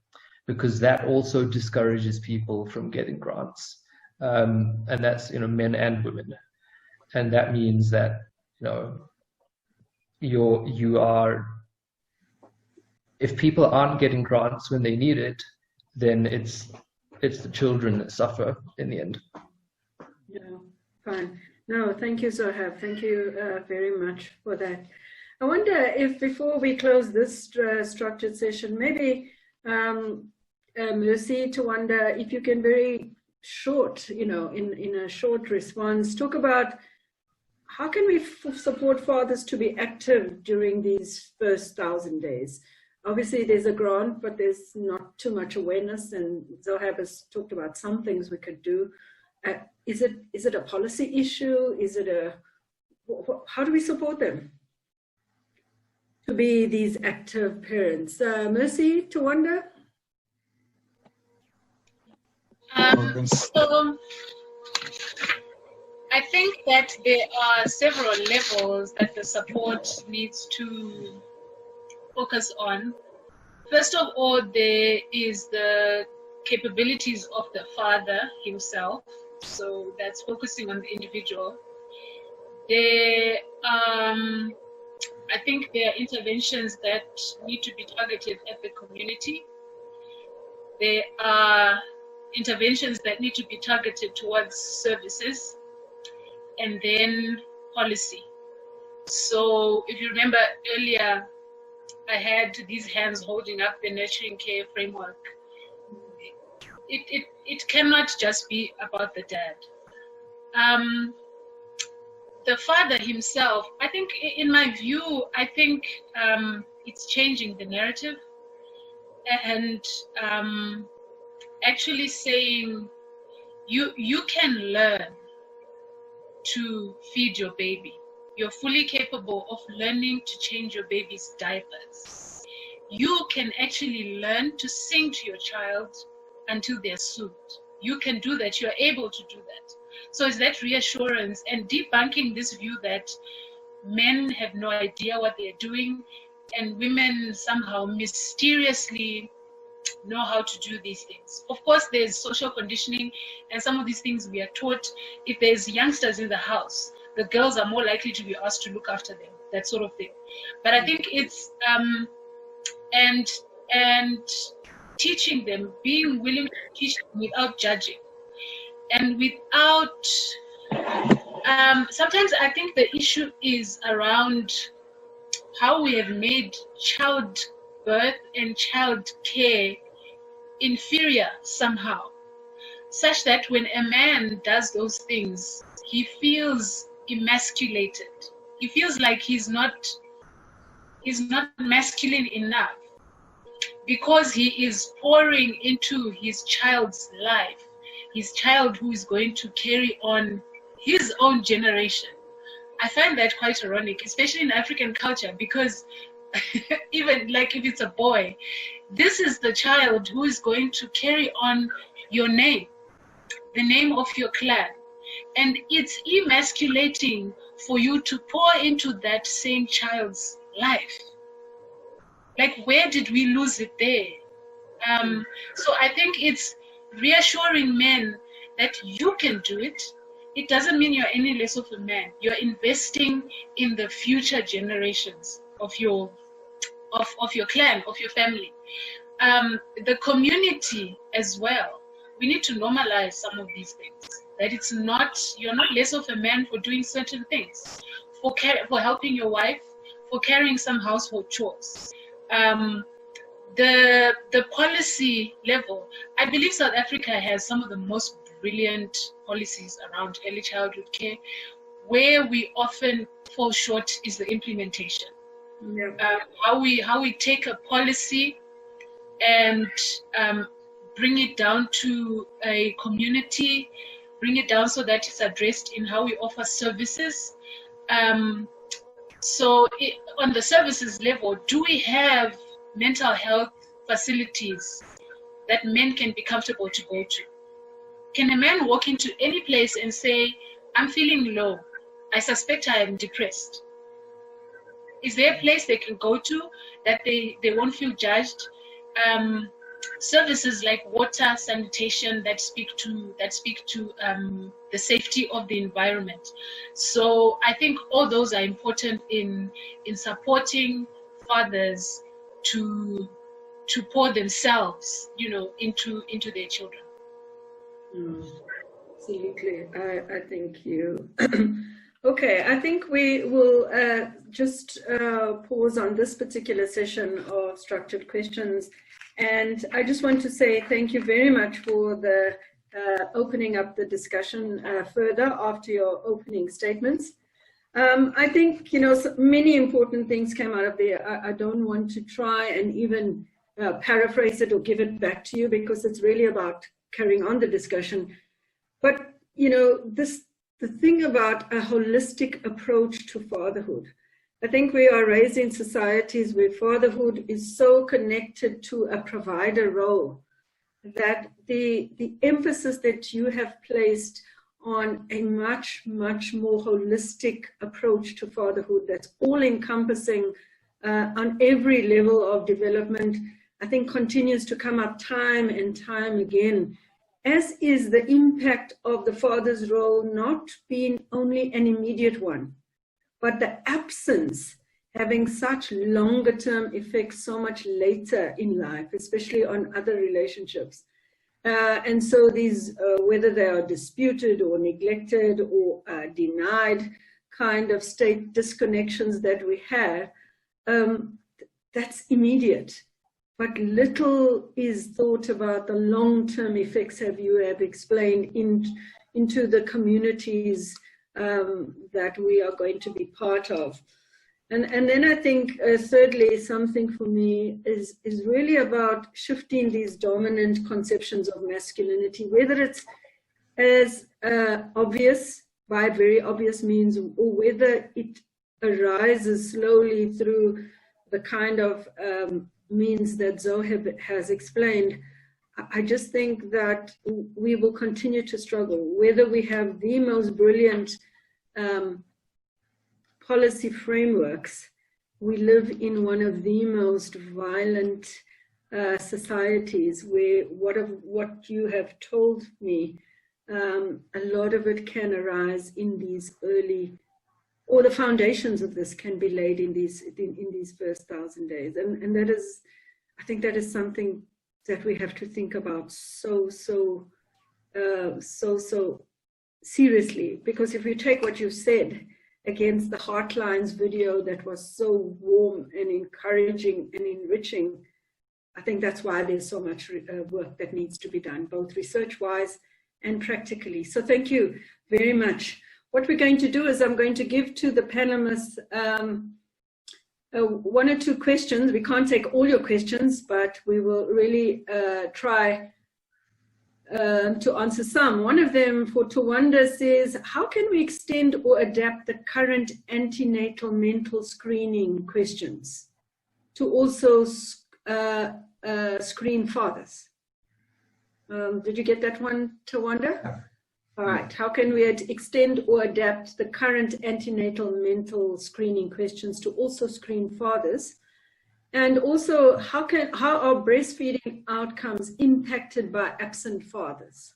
because that also discourages people from getting grants. And that's, men and women. And that means that, if people aren't getting grants when they need it, then it's the children that suffer in the end. Yeah, fine. No, thank you, Zoheb. Thank you very much for that. I wonder if before we close this structured session, maybe Mercy, Tawanda, if you can very short, in a short response, talk about how can we support fathers to be active during these first 1,000 days? Obviously, there's a grant, but there's not too much awareness, and Zoheb has talked about some things we could do. Is it a policy issue? Is it how do we support them to be these active parents? Mercy, Tawanda? So I think that there are several levels that the support needs to focus on. First of all, there is the capabilities of the father himself. So that's focusing on the individual. I think there are interventions that need to be targeted at the community. There are interventions that need to be targeted towards services, and then policy. So if you remember earlier, I had these hands holding up the nurturing care framework. It cannot just be about the dad. The father himself, I think, in my view, I think it's changing the narrative and actually saying you can learn to feed your baby. You're fully capable of learning to change your baby's diapers. You can actually learn to sing to your child until they're soothed. You can do that. You're able to do that. So it's that reassurance and debunking this view that men have no idea what they're doing and women somehow mysteriously know how to do these things. Of course, there's social conditioning, and some of these things we are taught. If there's youngsters in the house, the girls are more likely to be asked to look after them, that sort of thing. But I think it's and teaching them, being willing to teach them without judging, and without. Sometimes I think the issue is around how we have made childbirth and child care inferior somehow, such that when a man does those things, he feels emasculated. He feels like he's not masculine enough because he is pouring into his child's life, his child who is going to carry on his own generation. I find that quite ironic, especially in African culture, because even like if it's a boy, this is the child who is going to carry on your name, the name of your clan. And it's emasculating for you to pour into that same child's life. Like, where did we lose it there? So I think it's reassuring men that you can do it. It doesn't mean you're any less of a man. You're investing in the future generations of your clan, of your family. The community as well. We need to normalize some of these things. That it's not, you're not less of a man for doing certain things, for helping your wife, for carrying some household chores. The policy level, I believe South Africa has some of the most brilliant policies around early childhood care. Where we often fall short is the implementation. Yeah. How we take a policy and bring it down to a community, bring it down so that it's addressed in how we offer services. On the services level, do we have mental health facilities that men can be comfortable to go to? Can a man walk into any place and say, I'm feeling low, I suspect I am depressed? Is there a place they can go to that they won't feel judged? Services like water, sanitation that speak to the safety of the environment. So I think all those are important in supporting fathers to pour themselves, into their children. Absolutely, I thank you. Okay, I think we will just pause on this particular session of structured questions. And I just want to say thank you very much for the opening up the discussion further after your opening statements. I think, so many important things came out of there. I don't want to try and even paraphrase it or give it back to you, because it's really about carrying on the discussion. But, the thing about a holistic approach to fatherhood, I think we are raised in societies where fatherhood is so connected to a provider role that the emphasis that you have placed on a much, much more holistic approach to fatherhood that's all-encompassing on every level of development, I think continues to come up time and time again, as is the impact of the father's role not being only an immediate one, but the absence having such longer term effects so much later in life, especially on other relationships. And so these, whether they are disputed or neglected or denied kind of state disconnections that we have, that's immediate. But little is thought about the long-term effects, you have explained, into the communities that we are going to be part of. And then I think, thirdly, something for me is really about shifting these dominant conceptions of masculinity, whether it's as obvious, by very obvious means, or whether it arises slowly through the kind of means that Zoheb has explained. I just think that we will continue to struggle, whether we have the most brilliant policy frameworks. We live in one of the most violent societies where what you have told me, a lot of it can arise in these early, or the foundations of this can be laid in these first 1,000 days. And that is, I think that is something that we have to think about so seriously, because if you take what you said against the Heartlines video that was so warm and encouraging and enriching, I think that's why there's so much work that needs to be done, both research-wise and practically. So thank you very much. What we're going to do is I'm going to give to the panelists one or two questions. We can't take all your questions, but we will really try to answer some. One of them for Tawanda says, how can we extend or adapt the current antenatal mental screening questions to also screen fathers? Did you get that one, Tawanda? All right, how can we extend or adapt the current antenatal mental screening questions to also screen fathers? And also, how are breastfeeding outcomes impacted by absent fathers?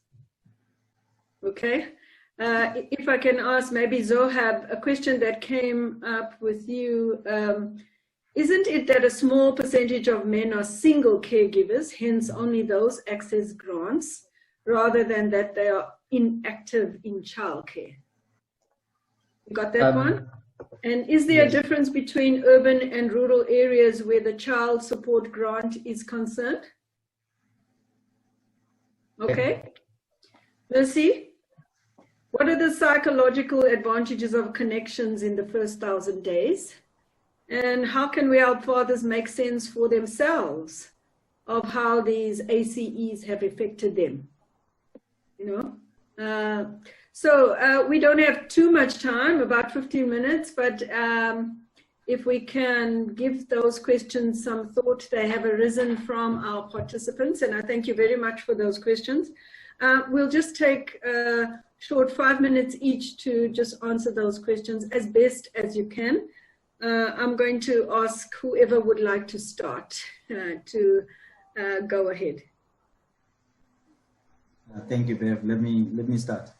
Okay, if I can ask maybe Zoheb, a question that came up with you, isn't it that a small percentage of men are single caregivers, hence only those access grants, rather than that they are inactive in childcare? You got that one? And is there a difference between urban and rural areas where the child support grant is concerned? Okay. Mercy, what are the psychological advantages of connections in the first 1,000 days? And how can we help fathers make sense for themselves of how these ACEs have affected them? So we don't have too much time, about 15 minutes, but if we can give those questions some thought. They have arisen from our participants, and I thank you very much for those questions. We'll just take a short 5 minutes each to just answer those questions as best as you can. I'm going to ask whoever would like to start to go ahead. Thank you, Bev. Let me start.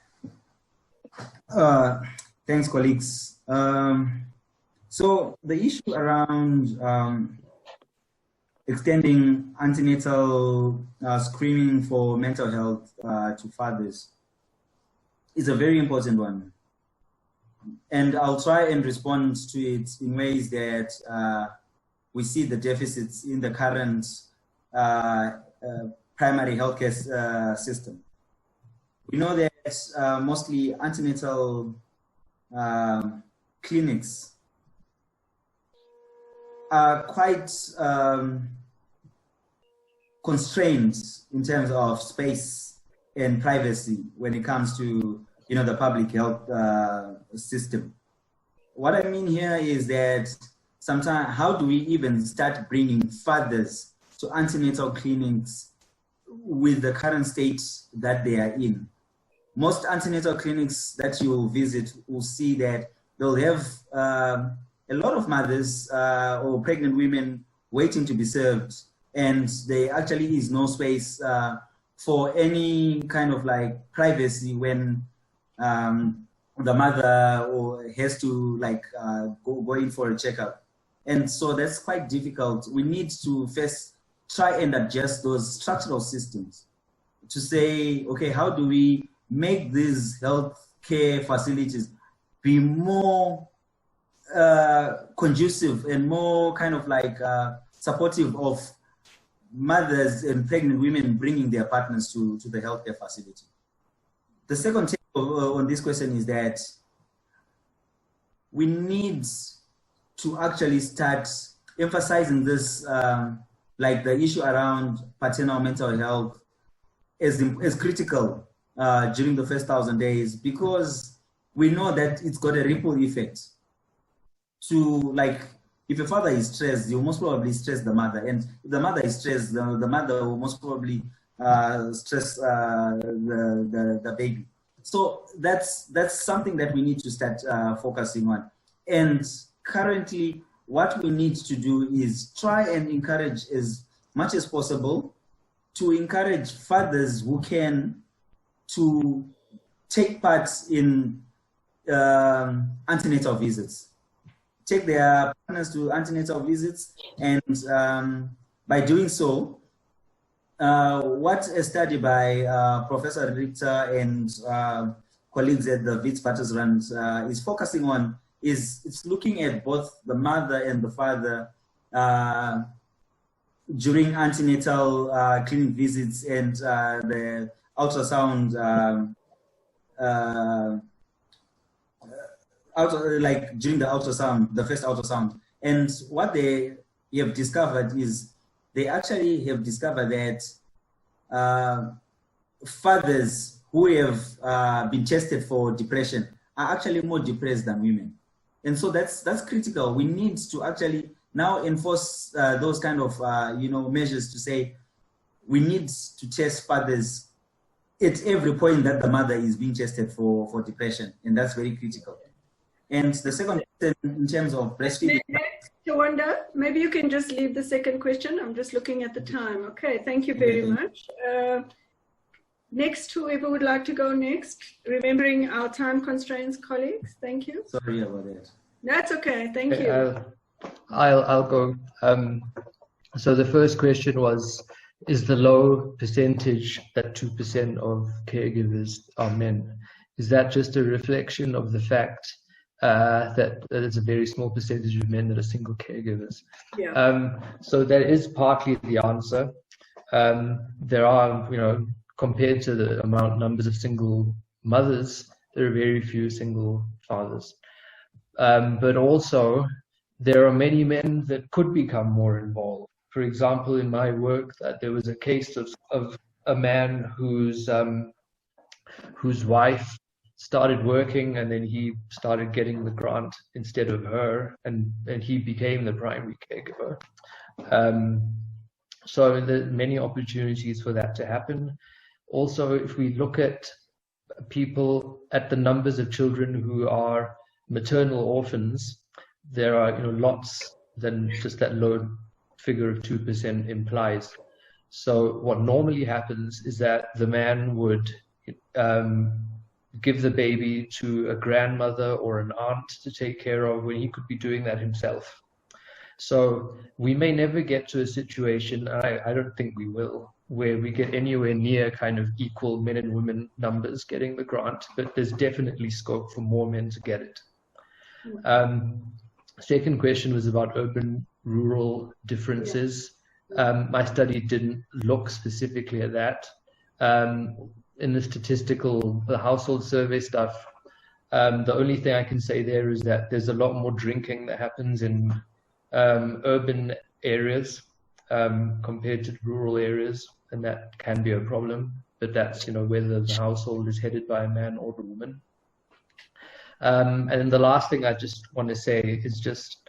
Thanks, colleagues. So the issue around extending antenatal screening for mental health to fathers is a very important one. And I'll try and respond to it in ways that we see the deficits in the current primary healthcare system. We know that mostly antenatal clinics are quite constrained in terms of space and privacy when it comes to the public health system. What I mean here is that sometimes, how do we even start bringing fathers to antenatal clinics with the current state that they are in? Most antenatal clinics that you will visit will see that they'll have a lot of mothers or pregnant women waiting to be served, and there actually is no space for any kind of like privacy when the mother has to go in for a checkup. And so that's quite difficult. We need to first try and adjust those structural systems to say, okay, how do we make these health care facilities be more conducive and more kind of like supportive of mothers and pregnant women bringing their partners to the healthcare facility. The second take on this question is that we need to actually start emphasizing this, like the issue around paternal mental health as critical during the first 1,000 days, because we know that it's got a ripple effect. To like, if a father is stressed, you most probably stress the mother, and if the mother is stressed, the mother will most probably stress the baby. So that's something that we need to start focusing on. And currently, what we need to do is try and encourage as much as possible to encourage fathers who can to take part in antenatal visits. Take their partners to antenatal visits, and by doing so, what a study by Professor Richter and colleagues at the Witwatersrand is focusing on is it's looking at both the mother and the father during antenatal clinic visits and the ultrasound, like during the ultrasound, the first ultrasound. And what they have discovered is they actually have discovered that fathers who have been tested for depression are actually more depressed than women. And so that's critical. We need to actually now enforce those kind of measures to say we need to test fathers at every point that the mother is being tested for depression, and that's very critical. And the second question in terms of breastfeeding. Tawanda, maybe you can just leave the second question. I'm just looking at the time. Okay, thank you very much. Next, whoever would like to go next, remembering our time constraints, colleagues. Thank you. Sorry about that. That's okay. Thank you. I'll go. So the first question was, is the low percentage that 2% of caregivers are men? Is that just a reflection of the fact that it's a very small percentage of men that are single caregivers? Yeah. So that is partly the answer. There are, compared to the numbers of single mothers, there are very few single fathers. But also, there are many men that could become more involved. For example, in my work, there was a case of a man whose wife started working, and then he started getting the grant instead of her, and he became the primary caregiver. So there are many opportunities for that to happen. Also, if we look at people, at the numbers of children who are maternal orphans, there are lots than just that low figure of 2% implies. So what normally happens is that the man would give the baby to a grandmother or an aunt to take care of when he could be doing that himself. So we may never get to a situation, I don't think we will, where we get anywhere near kind of equal men and women numbers getting the grant, but there's definitely scope for more men to get it. Second question was about urban-rural differences. My study didn't look specifically at that. In the household survey stuff, the only thing I can say there is that there's a lot more drinking that happens in urban areas compared to rural areas, and that can be a problem, but that's whether the household is headed by a man or a woman. And then the last thing I just want to say is just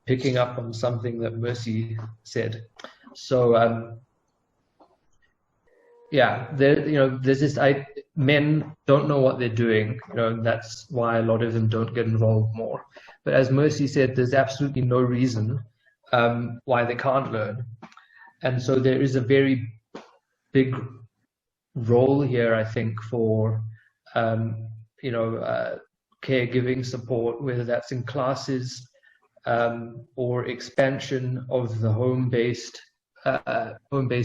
picking up on something that Mercy said. So yeah, there's this, men don't know what they're doing, and that's why a lot of them don't get involved more. But as Mercy said, there's absolutely no reason why they can't learn. And so there is a very big role here, I think, for caregiving support, whether that's in classes or expansion of the home-based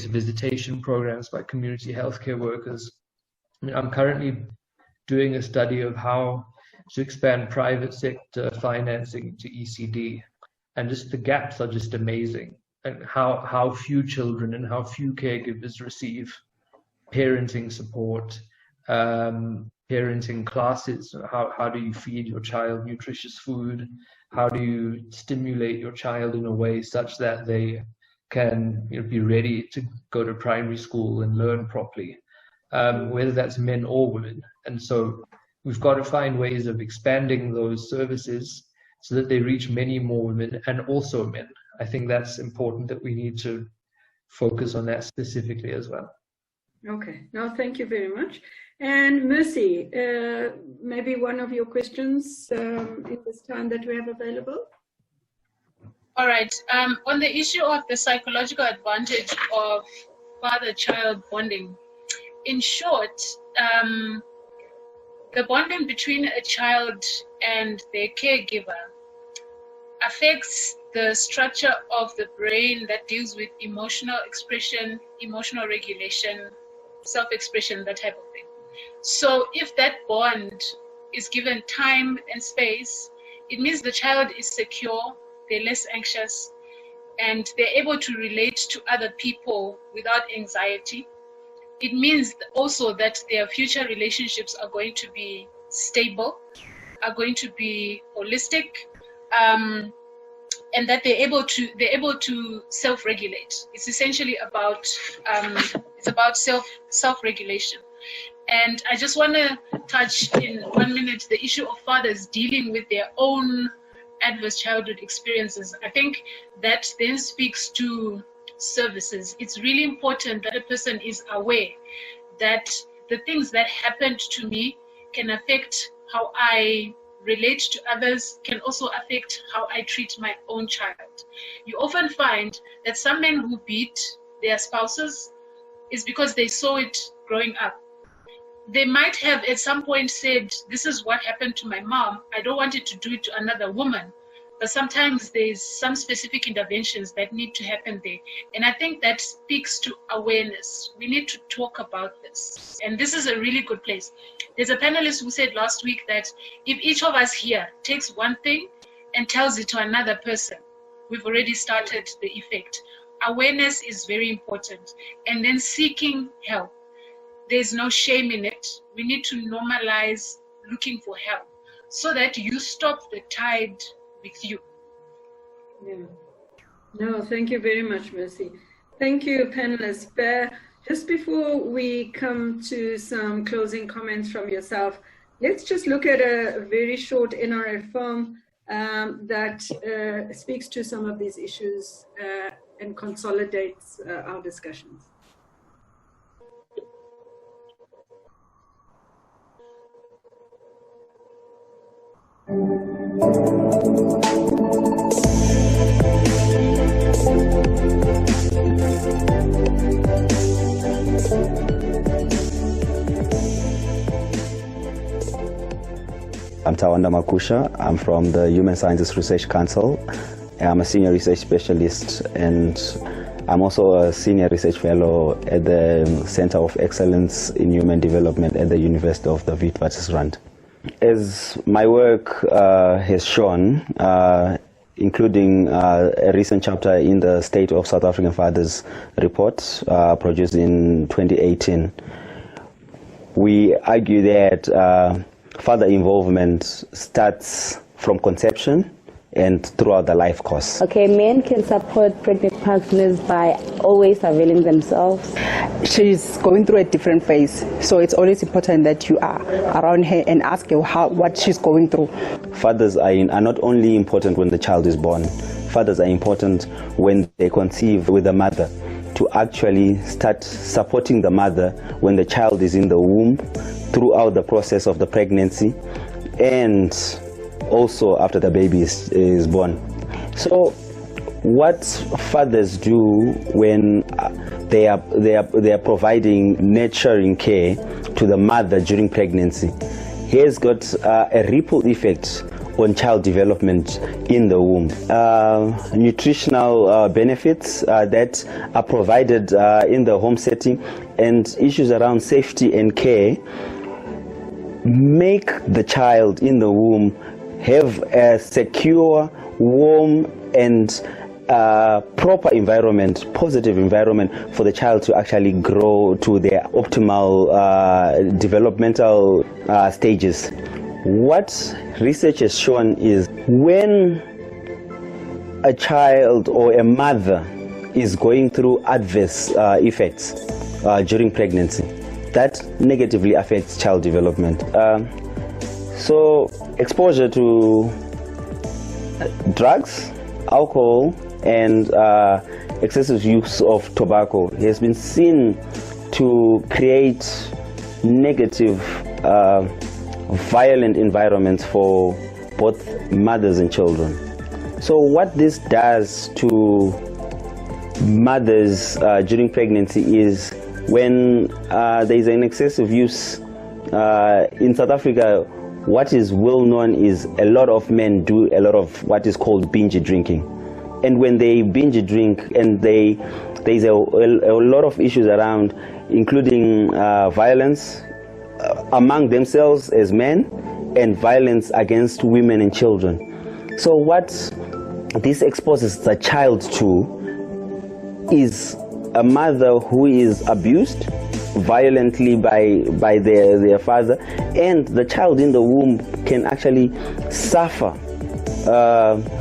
visitation programs by community healthcare workers. I'm currently doing a study of how to expand private sector financing to ECD, and just the gaps are just amazing, and how few children and how few caregivers receive parenting support, parenting classes. How do you feed your child nutritious food? How do you stimulate your child in a way such that they can be ready to go to primary school and learn properly, whether that's men or women. And so we've got to find ways of expanding those services so that they reach many more women and also men. I think that's important, that we need to focus on that specifically as well. Okay, no, thank you very much. And Mercy, maybe one of your questions in this time that we have available? All right. On the issue of the psychological advantage of father-child bonding, in short, the bonding between a child and their caregiver affects the structure of the brain that deals with emotional expression, emotional regulation, self-expression, that type of thing. So if that bond is given time and space, it means the child is secure, they're less anxious, and they're able to relate to other people without anxiety. It means also that their future relationships are going to be stable, are going to be holistic, and that they're able to self-regulate. It's essentially about self-regulation. And I just want to touch in 1 minute the issue of fathers dealing with their own adverse childhood experiences. I think that then speaks to services. It's really important that a person is aware that the things that happened to me can affect how I relate to others, can also affect how I treat my own child. You often find that some men who beat their spouses is because they saw it growing up. They might have at some point said, this is what happened to my mom, I don't want it to do it to another woman. But sometimes there's some specific interventions that need to happen there. And I think that speaks to awareness. We need to talk about this. And this is a really good place. There's a panelist who said last week that if each of us here takes one thing and tells it to another person, we've already started the effect. Awareness is very important. And then seeking help. There's no shame in it. We need to normalize looking for help so that you stop the tide with you. Yeah. No, thank you very much, Mercy. Thank you, panelists. Just before we come to some closing comments from yourself, let's just look at a very short NRF film that speaks to some of these issues and consolidates our discussions. I'm Tawanda Makusha. I'm from the Human Sciences Research Council. I'm a senior research specialist, and I'm also a senior research fellow at the Centre of Excellence in Human Development at the University of the Witwatersrand. As my work has shown, including a recent chapter in the State of South African Fathers report produced in 2018, we argue that father involvement starts from conception and throughout the life course. Okay, men can support pregnant partners by always availing themselves. She's going through a different phase, so it's always important that you are around her and ask her what she's going through. Fathers are not only important when the child is born. Fathers are important when they conceive with the mother, to actually start supporting the mother when the child is in the womb, throughout the process of the pregnancy, and also after the baby is born. So what fathers do when they are providing nurturing care to the mother during pregnancy has got a ripple effect on child development in the womb. Nutritional benefits that are provided in the home setting, and issues around safety and care make the child in the womb have a secure, warm, and proper environment, positive environment for the child to actually grow to their optimal developmental stages. What research has shown is when a child or a mother is going through adverse effects during pregnancy, that negatively affects child development. So exposure to drugs, alcohol, and excessive use of tobacco has been seen to create negative, violent environments for both mothers and children. So what this does to mothers during pregnancy is, when there is an excessive use in South Africa, what is well known is a lot of men do a lot of what is called binge drinking. And when they binge drink, and there's a lot of issues around, including violence among themselves as men, and violence against women and children. So what this exposes the child to is a mother who is abused violently by their father, and the child in the womb can actually suffer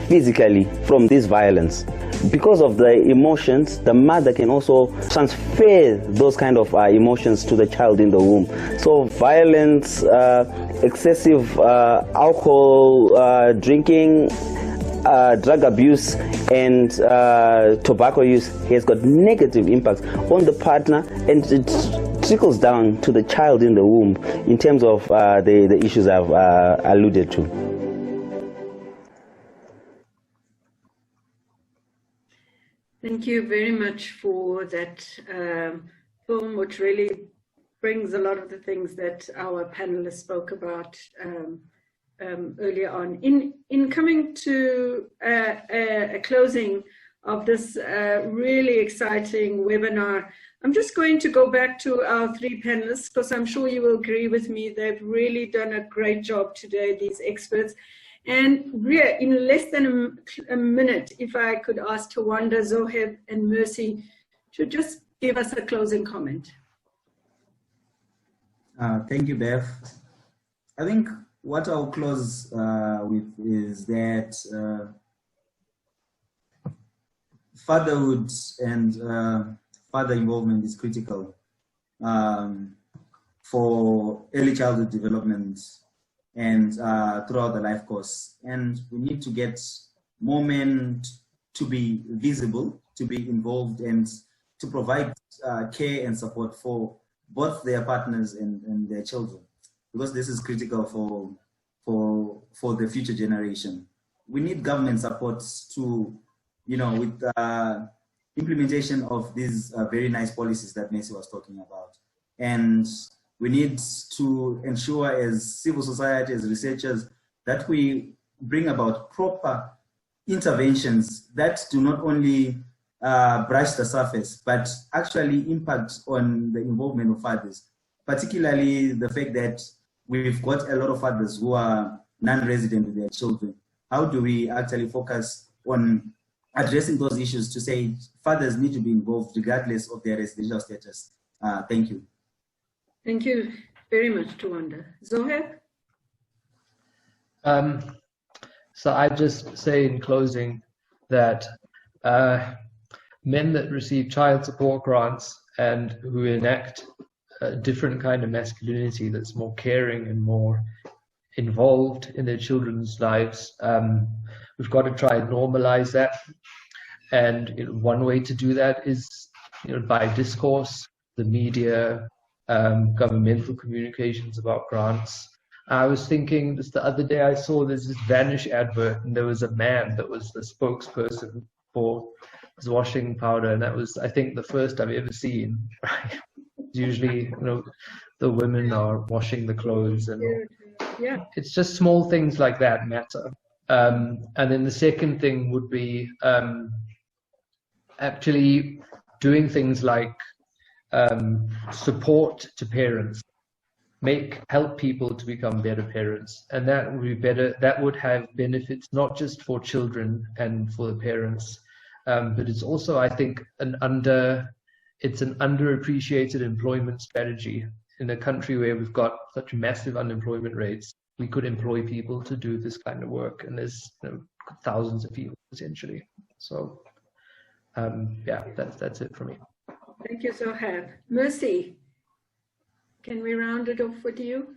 physically from this violence. Because of the emotions, the mother can also transfer those kind of emotions to the child in the womb. So violence, excessive alcohol drinking, drug abuse, and tobacco use has got negative impacts on the partner, and it trickles down to the child in the womb in terms of the issues I've alluded to. Thank you very much for that film, which really brings a lot of the things that our panelists spoke about earlier on. In coming to a closing of this really exciting webinar, I'm just going to go back to our three panelists, because I'm sure you will agree with me, they've really done a great job today, these experts. And Ria, in less than a minute, if I could ask Tawanda, Zoheb, and Mercy to just give us a closing comment. Thank you, Bev. I think what I'll close with is that fatherhood and father involvement is critical for early childhood development and throughout the life course. And we need to get more men to be visible, to be involved, and to provide care and support for both their partners and their children, because this is critical for the future generation. We need government support to, with implementation of these very nice policies that Messi was talking about. And we need to ensure, as civil society, as researchers, that we bring about proper interventions that do not only brush the surface, but actually impact on the involvement of fathers, particularly the fact that we've got a lot of fathers who are non-resident with their children. How do we actually focus on addressing those issues to say fathers need to be involved regardless of their residential status? Thank you. Thank you very much, Tawanda. Zoheb? So I just say in closing that men that receive child support grants and who enact a different kind of masculinity that's more caring and more involved in their children's lives, we've got to try and normalize that. And one way to do that is by discourse, the media, governmental communications about grants. I was thinking just the other day, I saw there's this Vanish advert, and there was a man that was the spokesperson for this washing powder, and that was, I think, the first I've ever seen. Right? Usually, the women are washing the clothes, and yeah, it's just small things like that matter. And then the second thing would be actually doing things like support to parents, help people to become better parents, and that would be better. That would have benefits not just for children and for the parents, but it's also, I think, an underappreciated employment strategy in a country where we've got such massive unemployment rates. We could employ people to do this kind of work, and there's thousands of people potentially. So yeah, that's it for me. Thank you, Zoheb. Mercy, can we round it off with you?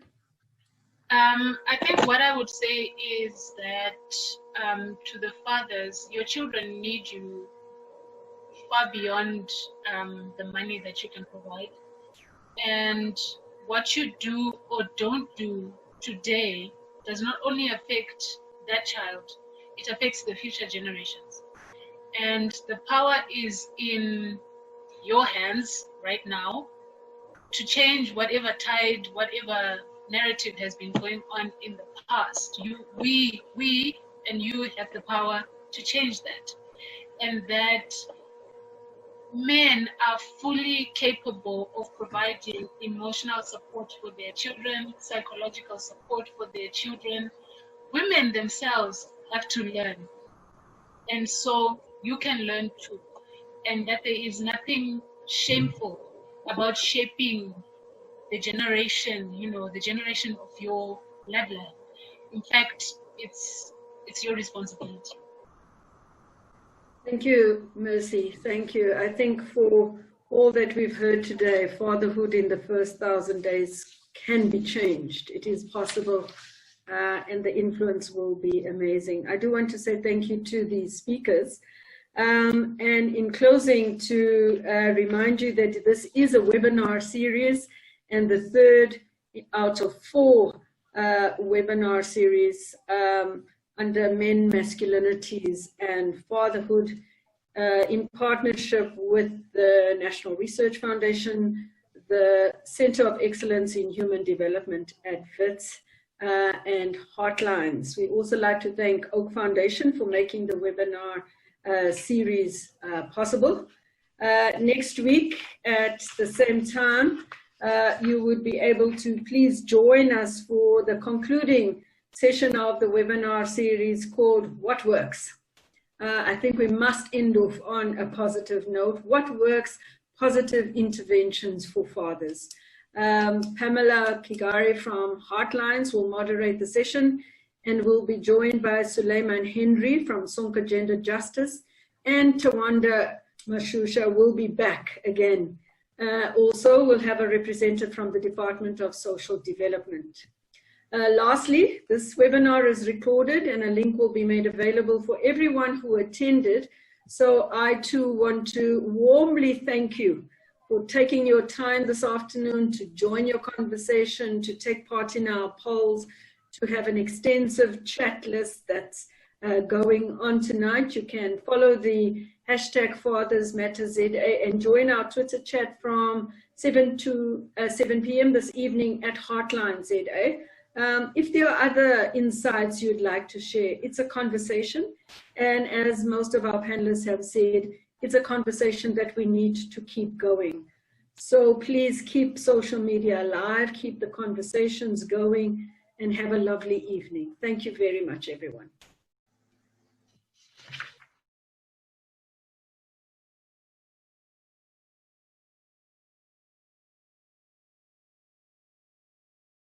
I think what I would say is that to the fathers, your children need you far beyond the money that you can provide. And what you do or don't do today does not only affect that child, it affects the future generations. And the power is in your hands right now to change whatever tide, whatever narrative has been going on in the past. We and you have the power to change that. And that men are fully capable of providing emotional support for their children, psychological support for their children. Women themselves have to learn. And so you can learn too. And that there is nothing shameful about shaping the generation, the generation of your bloodline. In fact, it's your responsibility. Thank you, Mercy. Thank you. I think for all that we've heard today, fatherhood in the first 1,000 days can be changed. It is possible, and the influence will be amazing. I do want to say thank you to the speakers. And in closing, to remind you that this is a webinar series, and the third out of 4 webinar series under Men, Masculinities and Fatherhood, in partnership with the National Research Foundation, the Centre of Excellence in Human Development at WITS, and Heartlines. We also like to thank Oak Foundation for making the webinar series possible. Next week at the same time, you would be able to please join us for the concluding session of the webinar series called What Works? I think we must end off on a positive note. What works? Positive interventions for fathers. Pamela Kigari from Heartlines will moderate the session, and will be joined by Suleiman Henry from Sonka Gender Justice, and Tawanda Makusha will be back again. Also, we'll have a representative from the Department of Social Development. Lastly, this webinar is recorded and a link will be made available for everyone who attended. So I too want to warmly thank you for taking your time this afternoon to join your conversation, to take part in our polls, to have an extensive chat list that's going on tonight. You can follow the hashtag Fathers Matter ZA and join our Twitter chat from 7 p.m. this evening at Heartlines ZA. If there are other insights you'd like to share, it's a conversation. And as most of our panelists have said, it's a conversation that we need to keep going. So please keep social media alive, keep the conversations going, and have a lovely evening. Thank you very much, everyone.